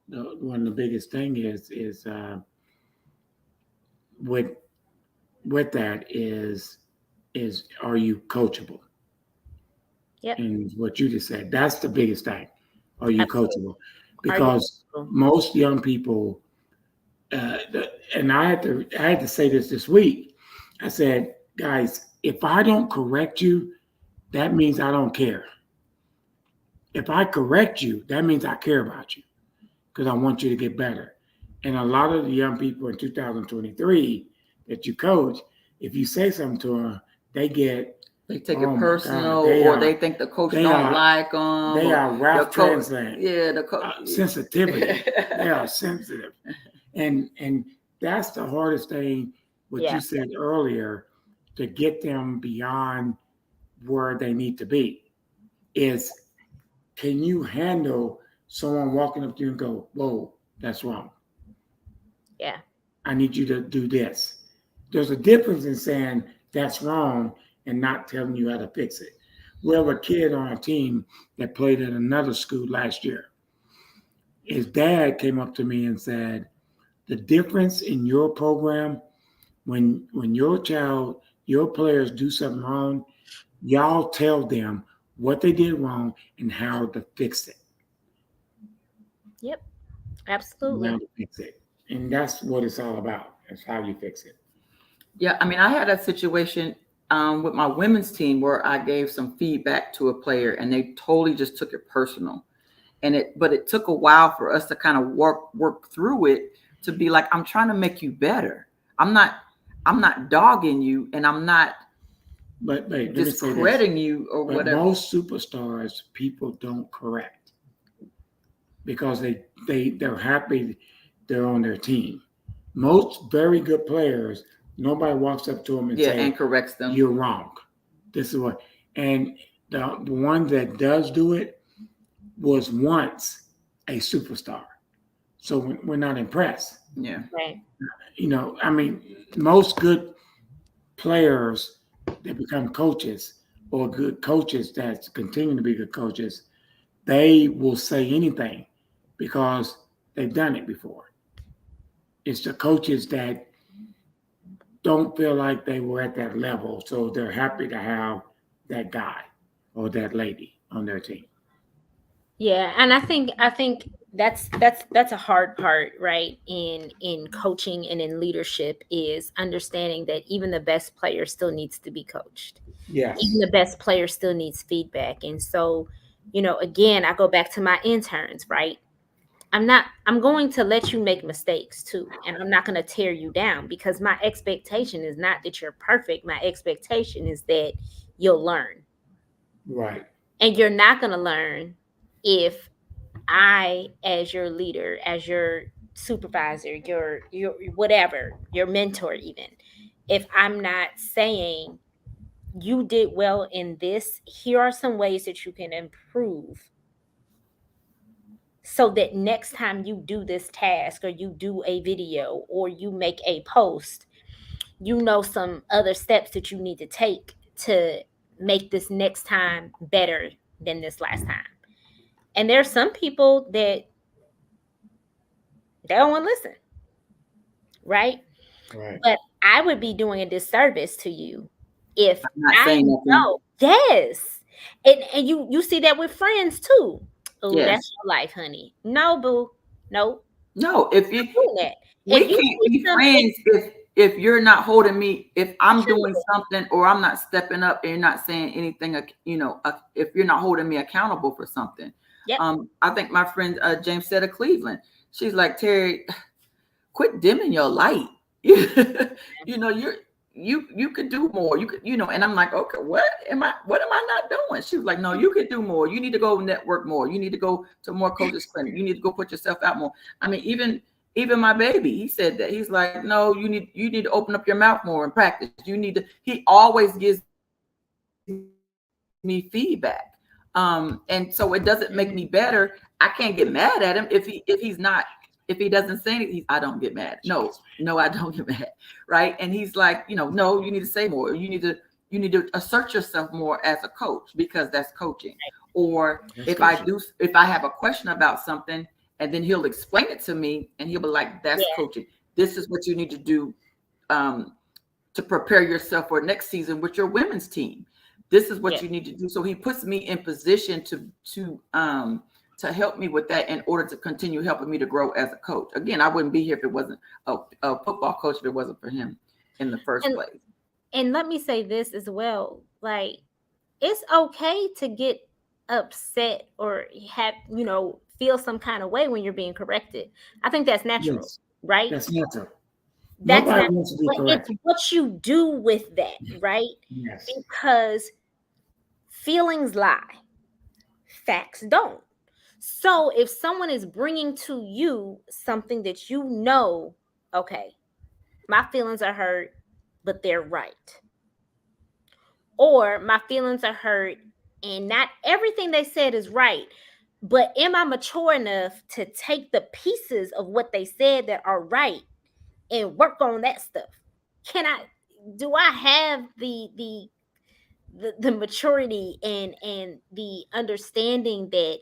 one of the biggest thing is with that is are you coachable? Yep. And what you just said, that's the biggest thing. Are you Absolutely. coachable? Because most young people, and I had to say this week. I said, guys, if I don't correct you, that means I don't care. If I correct you, that means I care about you because I want you to get better. And a lot of the young people in 2023 that you coach, if you say something to them, they take it personal, or they think the coach don't like them. They are Ralph Translate. Yeah, the coach. Sensitivity. They are sensitive. And that's the hardest thing, what you said earlier, to get them beyond where they need to be is, can you handle someone walking up to you and go, whoa, that's wrong. Yeah. I need you to do this. There's a difference in saying that's wrong and not telling you how to fix it. We have a kid on our team that played at another school last year. His dad came up to me and said, the difference in your program, when your players do something wrong, y'all tell them what they did wrong and how to fix it. Yep, absolutely. How to fix it. And that's what it's all about. It's how you fix it. Yeah, I mean, I had a situation with my women's team where I gave some feedback to a player, and they totally just took it personal. But it took a while for us to kind of work through it, to be like, I'm trying to make you better. I'm not dogging you, and I'm not discrediting you or whatever. Most superstars, people don't correct because they're happy they're on their team. Most very good players, nobody walks up to them and says, and corrects them. You're wrong. This is what. And the one that does do it was once a superstar. so we're not impressed. Yeah. Right. You know, I mean, most good players that become coaches or good coaches that continue to be good coaches, they will say anything because they've done it before. It's the coaches that don't feel like they were at that level, so they're happy to have that guy or that lady on their team. Yeah, and I think that's a hard part, right? In coaching and in leadership is understanding that even the best player still needs to be coached. Even Yes. the best player still needs feedback. And so, again, I go back to my interns, right? I'm going to let you make mistakes too. And I'm not going to tear you down because my expectation is not that you're perfect. My expectation is that you'll learn. Right. And you're not going to learn if I, as your leader, as your supervisor, your whatever, your mentor even, if I'm not saying you did well in this, here are some ways that you can improve so that next time you do this task or you do a video or you make a post, you know some other steps that you need to take to make this next time better than this last time. And there's some people that they don't want to listen, right? Right. But I would be doing a disservice to you if I'm not I saying nothing. know. Yes. And you see that with friends too. Oh, Yes. that's your life, honey. No, boo. No, No, if you I'm doing that. we If you can't see be something, friends if you're not holding me, if I'm doing sure. something or I'm not stepping up and you're not saying anything, if you're not holding me accountable for something. Yep. I think my friend James said of Cleveland, she's like, Terry, quit dimming your light. You could do more. You could, and I'm like, okay, what am I not doing? She was like, no, you could do more. You need to go network more. You need to go to more coaches clinic. You need to go put yourself out more. I mean, even my baby, he said that. He's like, no, you need to open up your mouth more and practice. He always gives me feedback. And so it doesn't make me better. I can't get mad at him if he doesn't say anything. I don't get mad. No, I don't get mad. Right. And he's like, no, you need to say more. You need to assert yourself more as a coach because that's coaching. Or That's if coaching. if I have a question about something and then he'll explain it to me and he'll be like, that's Yeah. coaching. This is what you need to do to prepare yourself for next season with your women's team. This is what Yeah. you need to do. So he puts me in position to help me with that in order to continue helping me to grow as a coach. Again, I wouldn't be here if it wasn't a football coach, if it wasn't for him in the first And place. and let me say this as well. Like, it's okay to get upset or feel some kind of way when you're being corrected. I think that's natural, Yes. right? That's natural. That's Nobody not, wants to be but it's corrected. what you do with that, right? Yes. Because feelings lie, facts don't. So if someone is bringing to you something that okay, my feelings are hurt, but they're right. Or my feelings are hurt and not everything they said is right. But am I mature enough to take the pieces of what they said that are right and work on that stuff? Do I have the maturity and the understanding that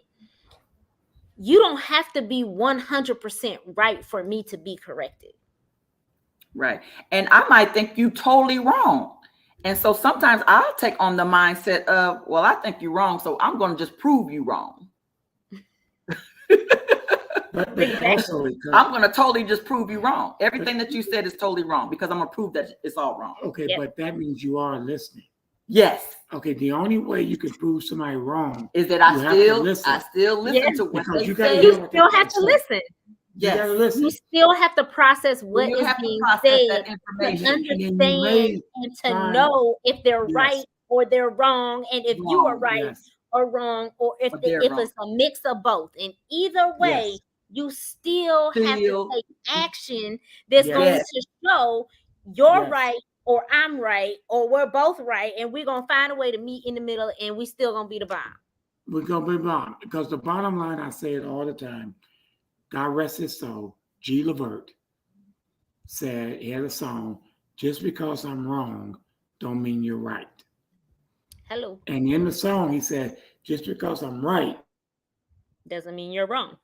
you don't have to be 100% right for me to be corrected? Right. And I might think you totally wrong. And so sometimes I'll take on the mindset of, well, I think you're wrong, so I'm going to just prove you wrong. But Exactly. also, I'm going to totally just prove you wrong. Everything that you said is totally wrong because I'm going to prove that it's all wrong. okay, Yep. but that means you are listening. Yes. Okay, the only way you can prove somebody wrong Is that you I have to still listen. listen Yes. to what Because they you gotta say. hear You what still they have to say. listen. You gotta Yes. listen. You still have to process what You is have to being process said that to information. And then you understand may and to find know if they're yes, right or they're wrong, and if you are Wrong. right yes, or wrong, or if Or they're wrong. it's a mix of both. And either way, yes, you still have to Still. take action that's going yes, Yes. to show you're yes. right or I'm right or we're both right, and we're gonna find a way to meet in the middle, and we still gonna be the bomb. We're gonna be wrong because the bottom line, I say it all the time. God rest his soul, G. Levert, said, he had a song, just because I'm wrong, don't mean you're right. Hello. And in the song, he said, just because I'm right, Doesn't mean you're wrong.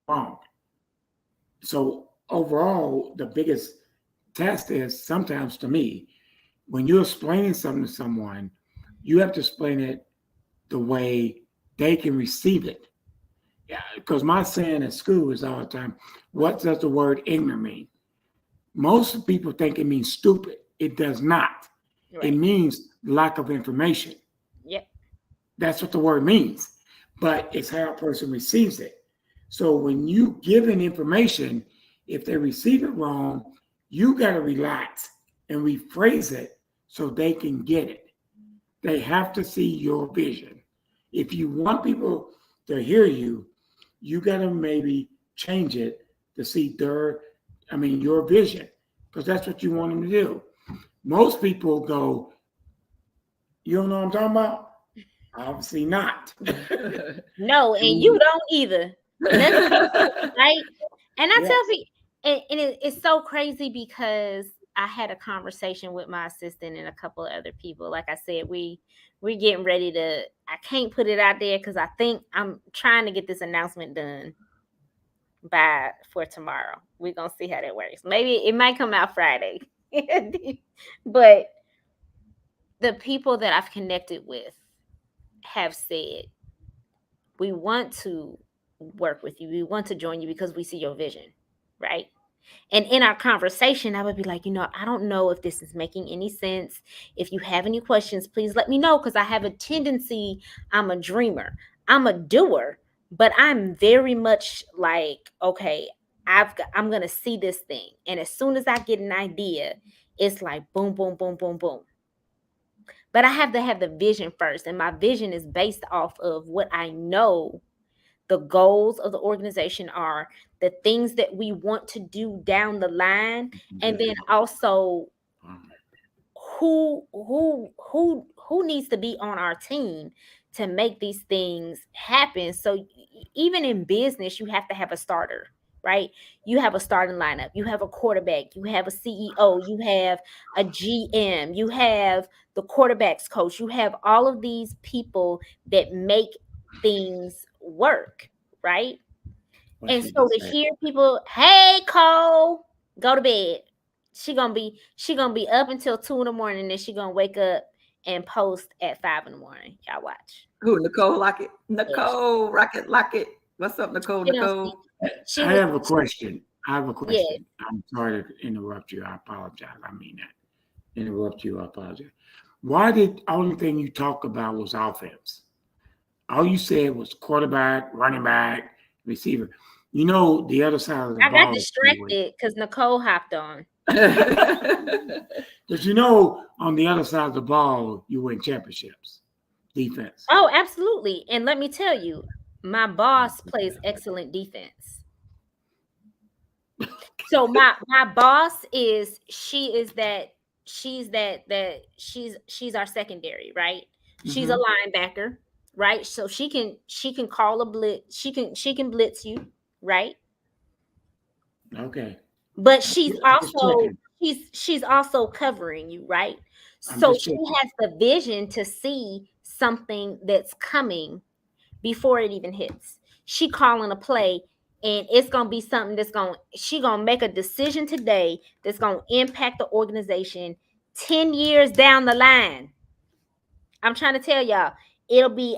wrong. So overall, the biggest test is sometimes to me, when you're explaining something to someone, you have to explain it the way they can receive it. Yeah, because my saying at school is all the time, what does the word ignorant mean? Most people think it means stupid. It does not. Right. It means lack of information. Yep. That's what the word means. But it's how a person receives it. So when you give an information, if they receive it wrong, you got to relax and rephrase it so they can get it. They have to see your vision. If you want people to hear you, you got to maybe change it to see your vision, because that's what you want them to do. Most people go, you don't know what I'm talking about? Obviously not. No, and you don't either. Right? And I tell people, and it's so crazy because I had a conversation with my assistant and a couple of other people. Like I said, we're getting ready to, I can't put it out there because I think I'm trying to get this announcement done for tomorrow. We're going to see how that works. Maybe it might come out Friday. But the people that I've connected with have said, we want to work with you. We want to join you because we see your vision, right? And in our conversation, I would be like, I don't know if this is making any sense. If you have any questions, please let me know, because I have a tendency, I'm a dreamer, I'm a doer, but I'm very much like, okay, I'm going to see this thing. And as soon as I get an idea, it's like boom, boom, boom, boom, boom. But I have to have the vision first. And my vision is based off of what I know the goals of the organization are, the things that we want to do down the line, and then also who needs to be on our team to make these things happen. So even in business, you have to have a starter, right? You have a starting lineup, you have a quarterback, you have a CEO, you have a GM, you have the quarterback's coach, you have all of these people that make things work, right? And so to hear people, hey Cole, go to bed. She gonna be up until 2 a.m, and then she gonna wake up and post at 5 a.m. Y'all watch. Who, Nicole Lockett? Nicole Rocket Lockett. What's up, Nicole? Nicole. I have a question. Yeah. I'm sorry to interrupt you. I apologize. I mean that. Interrupt you. I apologize. Why did only thing you talked about was offense? All you said was quarterback, running back, receiver. The other side of the ball. I got distracted because Nicole hopped on. Because on the other side of the ball, you win championships. Defense. Oh, absolutely. And let me tell you, my boss plays excellent defense. So my boss she's our secondary, right? She's a linebacker, right? So she can call a blitz, she can blitz you, right? Okay. But she's also covering you, right? So she has the vision to see something that's coming before it even hits. She calling a play, and it's gonna be something she gonna make a decision today that's gonna impact the organization 10 years down the line. I'm trying to tell y'all, it'll be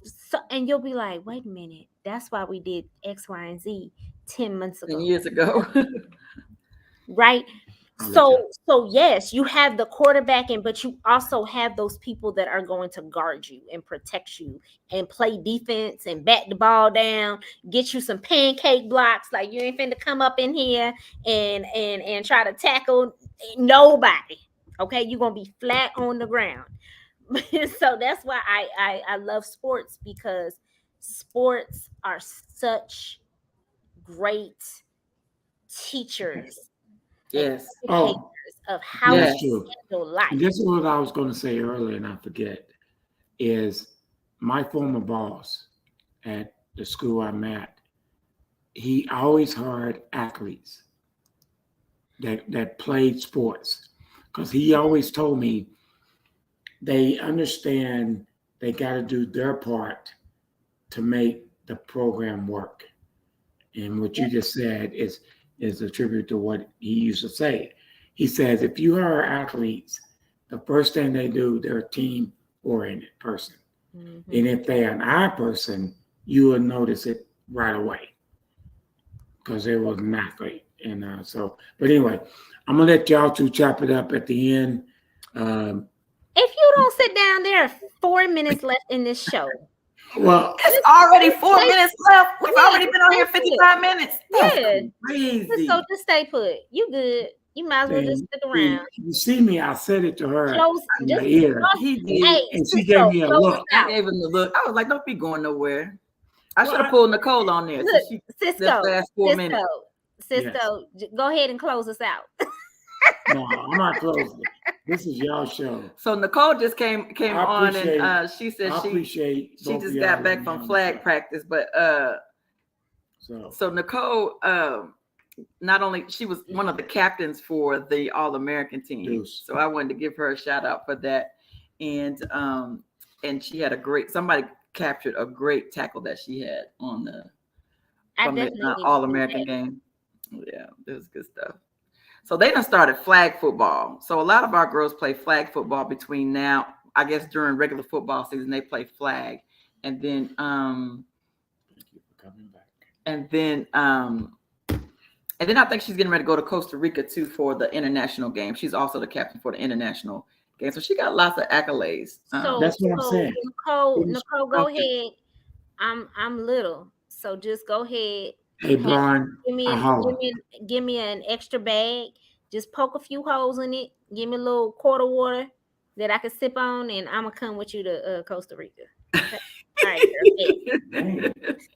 so, and you'll be like, wait a minute, that's why we did X, Y, and Z 10 months ago. 10 years ago. Right? So yes, you have the quarterback, but you also have those people that are going to guard you and protect you and play defense and bat the ball down, get you some pancake blocks. Like, you ain't finna come up in here and try to tackle nobody. Okay, you're gonna be flat on the ground. So that's why I love sports, because sports are such great teachers. Yes. Of how to handle life. And this is what I was going to say earlier, and I forget, is my former boss at the school I'm at, he always hired athletes that played sports, because he always told me they understand they got to do their part to make the program work. And what you just said is a tribute to what he used to say. He says, if you hire athletes, the first thing they do, they're a team-oriented person. Mm-hmm. And if they're an I person, you will notice it right away because they was an athlete. And but anyway, I'm going to let y'all two chop it up at the end. If you don't sit down, there are 4 minutes left in this show. Well, it's already 4 minutes left. We've already been on here 55 minutes. Yeah. Crazy. So just stay put. You good. You might as well just stick around. You see me, I said it to her in the ear. He did. Hey, and she gave me a look. I gave him the look. I was like, don't be going nowhere. I should have pulled Nicole on there. Look, so Cisco, yes. Go ahead and close us out. No, I'm not closing. This is y'all show. So Nicole just came on, and she said she just got back from flag practice, but so Nicole not only she was one of the captains for the All-American team, so I wanted to give her a shout out for that, and she had somebody captured a great tackle that she had on the All-American game. Yeah, it was good stuff. So they done started flag football. So a lot of our girls play flag football between now, I guess during regular football season, they play flag. And then thank you for coming back. And then I think she's getting ready to go to Costa Rica too for the international game. She's also the captain for the international game. So she got lots of accolades. So that's what I'm saying. Nicole, go ahead. I'm little, so just go ahead. Hey, Brian, give me an extra bag. Just poke a few holes in it. Give me a little quart of water that I can sip on, and I'm gonna come with you to Costa Rica. Okay. All right,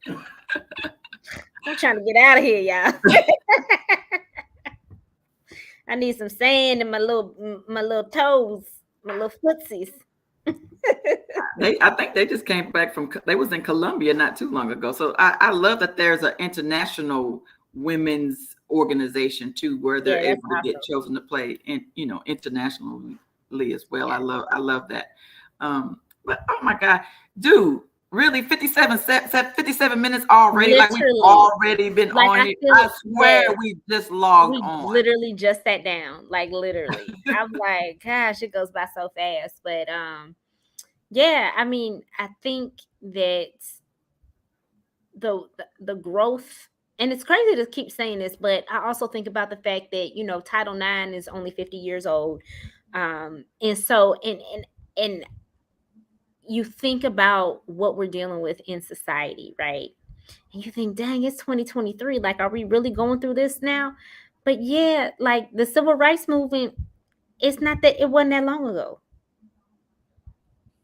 girl. I'm trying to get out of here, y'all. I need some sand in my little toes, my little footsies. I think they just came back they was in Colombia not too long ago. So I love that there's an international women's organization too, where they're able to get chosen to play internationally as well. Yeah. I love that. But oh my God, dude, really 57 minutes already. Literally. Like we've already been on here. I swear we just logged on. Literally just sat down. Like literally. I'm like, gosh, it goes by so fast. But yeah, I mean, I think that the growth, and it's crazy to keep saying this, but I also think about the fact that, Title IX is only 50 years old. And so, and you think about what we're dealing with in society, right? And you think, dang, it's 2023. Like, are we really going through this now? But yeah, like the civil rights movement, it wasn't that long ago.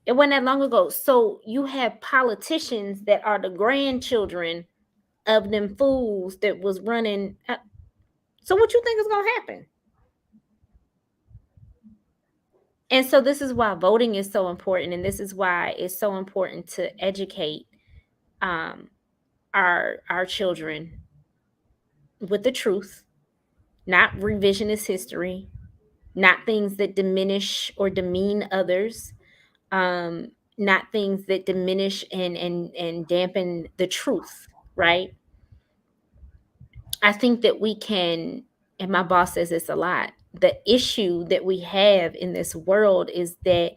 It wasn't that long ago. So you have politicians that are the grandchildren of them fools that was running. So what you think is going to happen? And so this is why voting is so important. And this is why it's so important to educate our children with the truth, not revisionist history, not things that diminish or demean others, not things that diminish and dampen the truth, right? I think that we can, and my boss says this a lot, the issue that we have in this world is that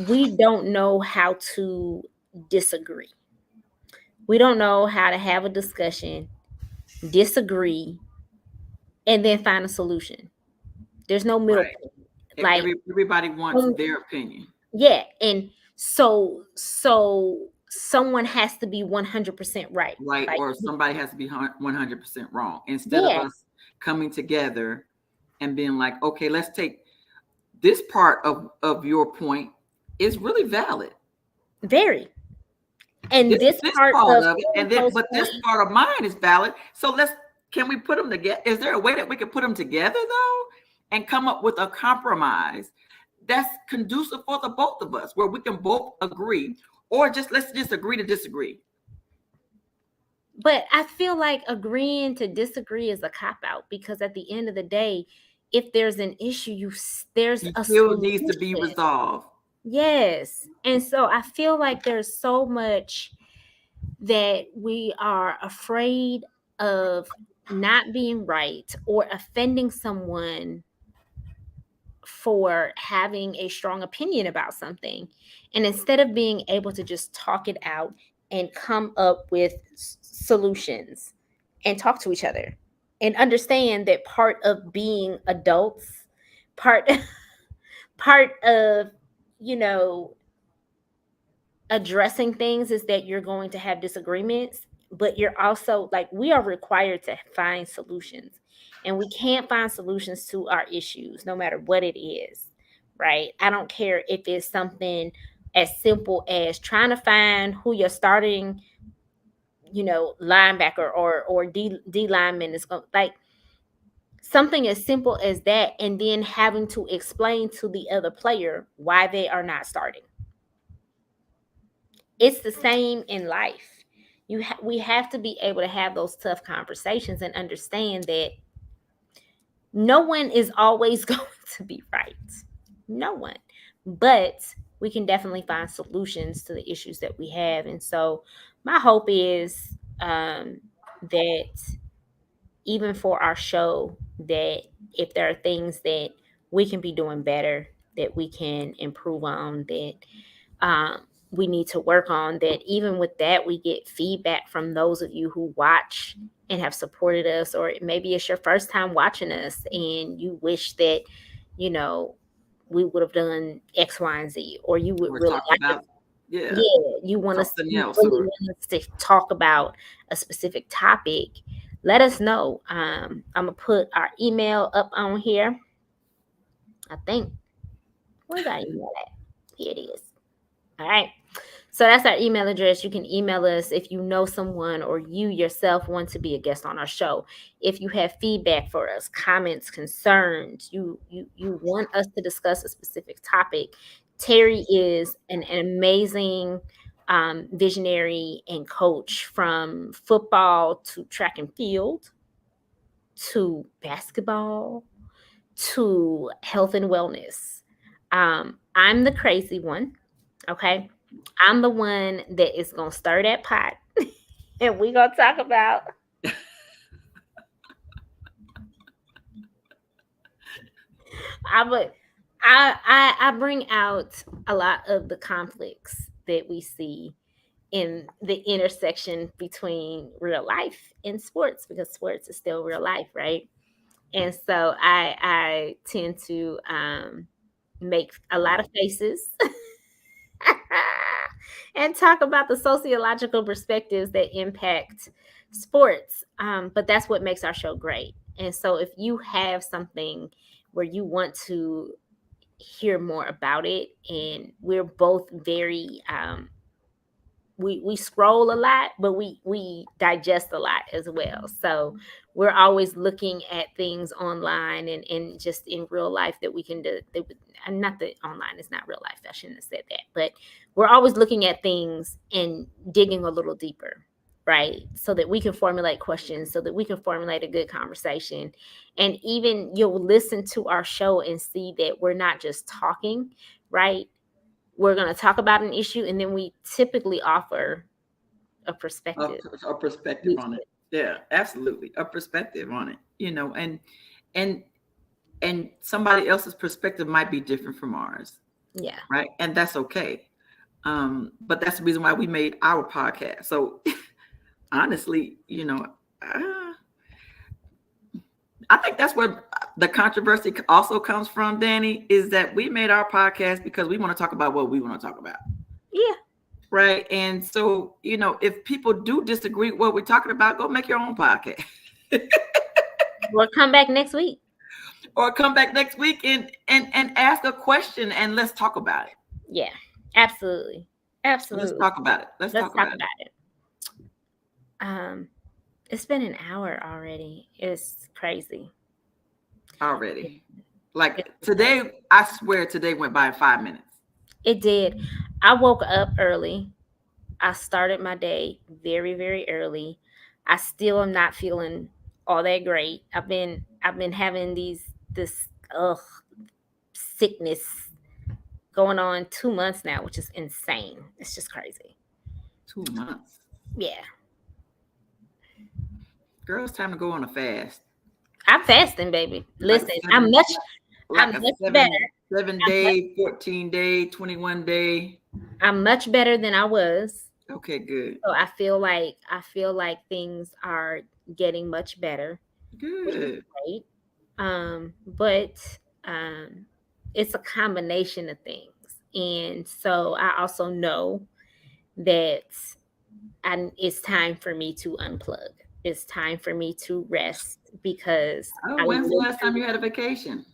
we don't know how to disagree. We don't know how to have a discussion, disagree, and then find a solution. There's no middle point. Like everybody wants their opinion. Yeah, and so someone has to be 100% right. Right, like, or somebody has to be 100% wrong. Instead of us coming together and being like, okay, let's take this part of your point is really valid. Very. And this part of it, and then but this part of mine is valid. So can we put them together? Is there a way that we can put them together though and come up with a compromise that's conducive for the both of us, where we can both agree, or let's just agree to disagree? But I feel like agreeing to disagree is a cop out, because at the end of the day, if there's an issue, there's It a still needs to be solution. resolved. Yes. And so I feel like there's so much that we are afraid of not being right or offending someone for having a strong opinion about something. And instead of being able to just talk it out and come up with solutions and talk to each other and understand that part of being adults, part part of, you know, addressing things is that you're going to have disagreements, but you're also like, we are required to find solutions. And we can't find solutions to our issues, no matter what it is, right? I don't care if it's something as simple as trying to find who your starting, linebacker or D lineman is going, like something as simple as that, and then having to explain to the other player why they are not starting. It's the same in life. We have to be able to have those tough conversations and understand that no one is always going to be right. No one. But we can definitely find solutions to the issues that we have. And so my hope is that even for our show, that if there are things that we can be doing better, that we can improve on, that we need to work on, that even with that, we get feedback from those of you who watch and have supported us, or maybe it's your first time watching us and you wish that, we would have done X, Y, and Z, or you would We're really talking like us. about, yeah, Yeah, something you else, really or want us to talk about a specific topic. Let us know. I'm gonna put our email up on here. I think, where's our email at? Here it is. All right. So that's our email address. You can email us if you know someone or you yourself want to be a guest on our show. If you have feedback for us, comments, concerns, you want us to discuss a specific topic. Terri is an amazing visionary and coach, from football to track and field to basketball to health and wellness. I'm the crazy one. Okay. I'm the one that is going to stir that pot and we're going to talk about. I bring out a lot of the conflicts that we see in the intersection between real life and sports, because sports is still real life, right? And so I tend to make a lot of faces and talk about the sociological perspectives that impact sports. But that's what makes our show great. And so if you have something where you want to hear more about it, and we're both very we scroll a lot, but we digest a lot as well. So we're always looking at things online and just in real life that we can do. Not that online is not real life. I shouldn't have said that, but we're always looking at things and digging a little deeper, right? So that we can formulate questions, so that we can formulate a good conversation. And even you'll listen to our show and see that we're not just talking, right? We're going to talk about an issue, and then we typically offer a a, perspective. a perspective on it. Yeah, absolutely, a perspective on it. And and somebody else's perspective might be different from ours, Yeah. right? And that's okay. But that's the reason why we made our podcast. So honestly, uh, I think that's where the controversy also comes from, Danny, is that we made our podcast because we want to talk about what we want to talk about. Yeah. Right. And so, if people do disagree with what we're talking about, go make your own podcast. Or come back next week. Or come back next week and ask a question and let's talk about it. Yeah, absolutely. Absolutely. Let's talk about it. Let's talk about it. It's been an hour already. It's crazy. Already. Like today, I swear today went by in 5 minutes. It did. I woke up early. I started my day very, very early. I still am not feeling all that great. I've been having this sickness going on 2 months now, which is insane. It's just crazy. 2 months. Yeah. Girl, it's time to go on a fast. I'm fasting, baby. Like Listen, seven, like I'm a much seven, better. 7 day, 14 day, 21 day. I'm much better than I was. Okay, good. So I feel like things are getting much better, which is Good. great. But it's a combination of things. And so I also know that it's time for me to unplug. It's time for me to rest because Oh, when's the last time you had a vacation?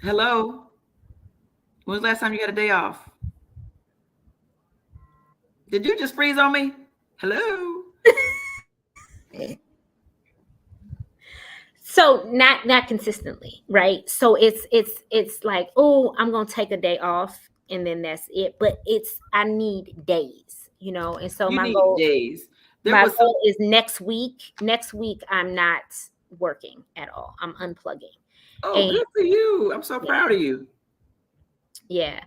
Hello? When's the last time you had a day off? Did you just freeze on me? Hello? So not consistently, right? So it's like, oh, I'm gonna take a day off and then that's it. But I need days, and so You need days. There my was goal is next week. Next week I'm not working at all. I'm unplugging. Oh, And good for you. I'm so yeah, proud of you. yeah.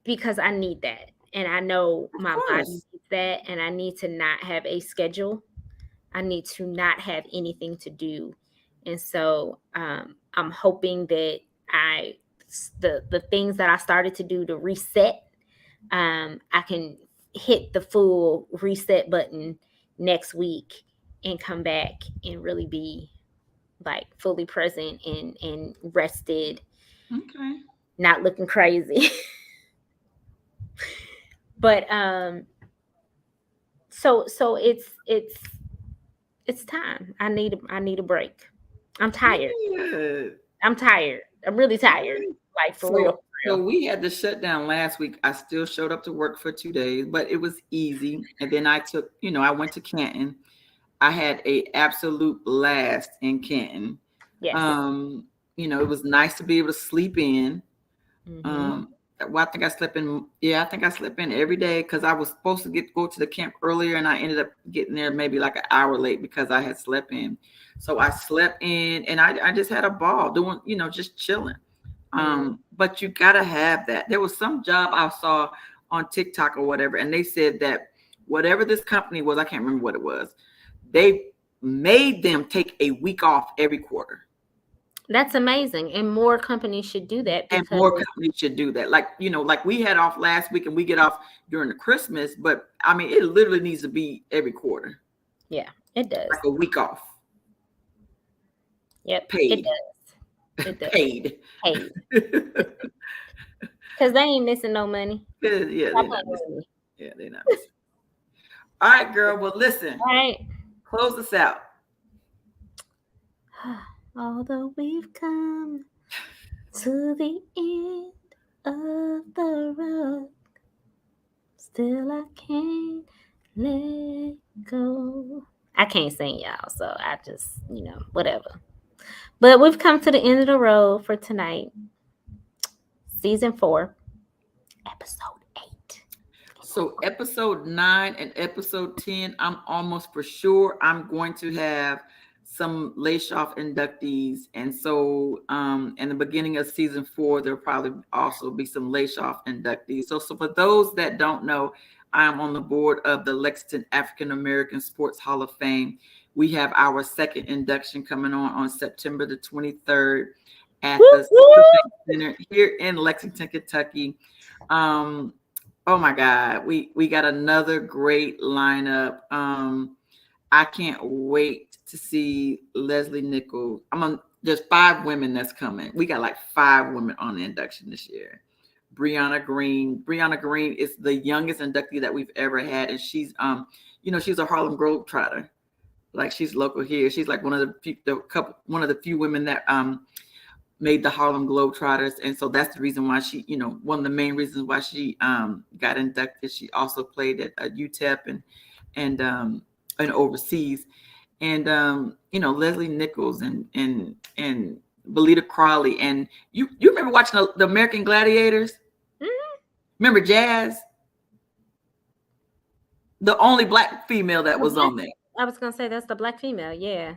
Because I need that. And I know Of my body course. needs that, and I need to not have a schedule. I need to not have anything to do. And so I'm hoping that the things that I started to do to reset, I can hit the full reset button next week and come back and really be like fully present and rested, Okay. not looking crazy. But so it's time. I need a break. I'm tired. Good. I'm tired. I'm really tired. Good. Like for real, for So real. we had to shut down last week. I still showed up to work for 2 days, but it was easy. And then I went to Canton. I had a absolute blast in Canton. Yes. It was nice to be able to sleep in. Mm-hmm. Well, I think I slept in. Yeah, I think I slept in every day because I was supposed to go to the camp earlier, and I ended up getting there maybe like an hour late because I had slept in. So I slept in, and I just had a ball doing, just chilling. But you gotta have that. There was some job I saw on TikTok or whatever, and they said that whatever this company was, I can't remember what it was. They made them take a week off every quarter. That's amazing, and more companies should do that And because more companies should do that. Like we had off last week and we get off during the Christmas, but I mean, it literally needs to be every quarter, yeah, it does. like a week off. Yep, Paid. It does. Paid. Because they ain't missing no money. Yeah, they're not missing. Yeah, they're not missing. All right, girl. Well, listen. All right. Close this out. Although we've come to the end of the road, still I can't let go. I can't sing, y'all, so I just, whatever. But we've come to the end of the road for tonight. Season 4, episode 8. So episode 9 and episode 10, I'm almost for sure I'm going to have some Lace-Off inductees. And so in the beginning of season 4, there'll probably also be some Lace-Off inductees. So for those that don't know, I'm on the board of the Lexington African American Sports Hall of Fame. We have our second induction coming on September the 23rd at the Center here in Lexington, Kentucky. Oh my God, we got another great lineup. I can't wait to see Leslie Nichols. There's 5 women that's coming. We got like 5 women on the induction this year. Brianna Green is the youngest inductee that we've ever had, and she's she's a Harlem Globetrotter. Like, she's local here. She's like one of the few women that made the Harlem Globetrotters, and so that's the reason why she, one of the main reasons why she got inducted. She also played at UTEP and overseas, and Leslie Nichols and Belita Crawley, and you remember watching the American Gladiators? Mm-hmm. Remember Jazz? The only Black female that was on there. I was gonna say that's the Black female. Yeah.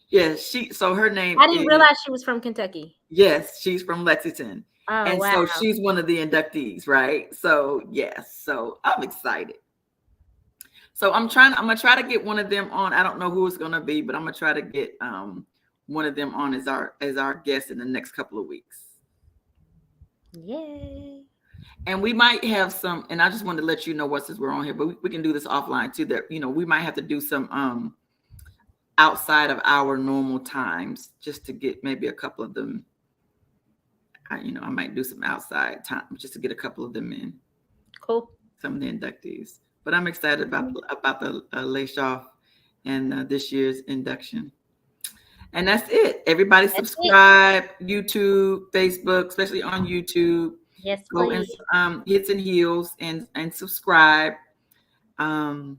Yes, so her name I didn't is, realize she was from Kentucky. yes, she's from Lexington. Oh And wow. so she's one of the inductees, right? So yes, so I'm excited. So I'm gonna try to get one of them on. I don't know who it's gonna be, but I'm gonna try to get one of them on as our guest in the next couple of weeks. Yay. And we might have some, and I just wanted to let you know what, since we're on here, but we can do this offline too, that we might have to do some outside of our normal times just to get maybe a couple of them. I might do some outside time just to get a couple of them in. Cool. Some of the inductees. But I'm excited about the Lace Off and this year's induction. And that's it. Everybody subscribe, YouTube, Facebook, especially on YouTube. Yes, Go please. and Hits and Heels and subscribe and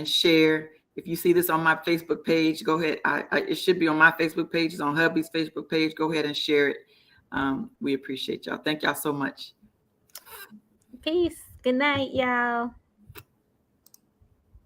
share. If you see this on my Facebook page, go ahead. It should be on my Facebook page. It's on hubby's Facebook page. Go ahead and share it. We appreciate y'all. Thank y'all so much. Peace. Good night, y'all.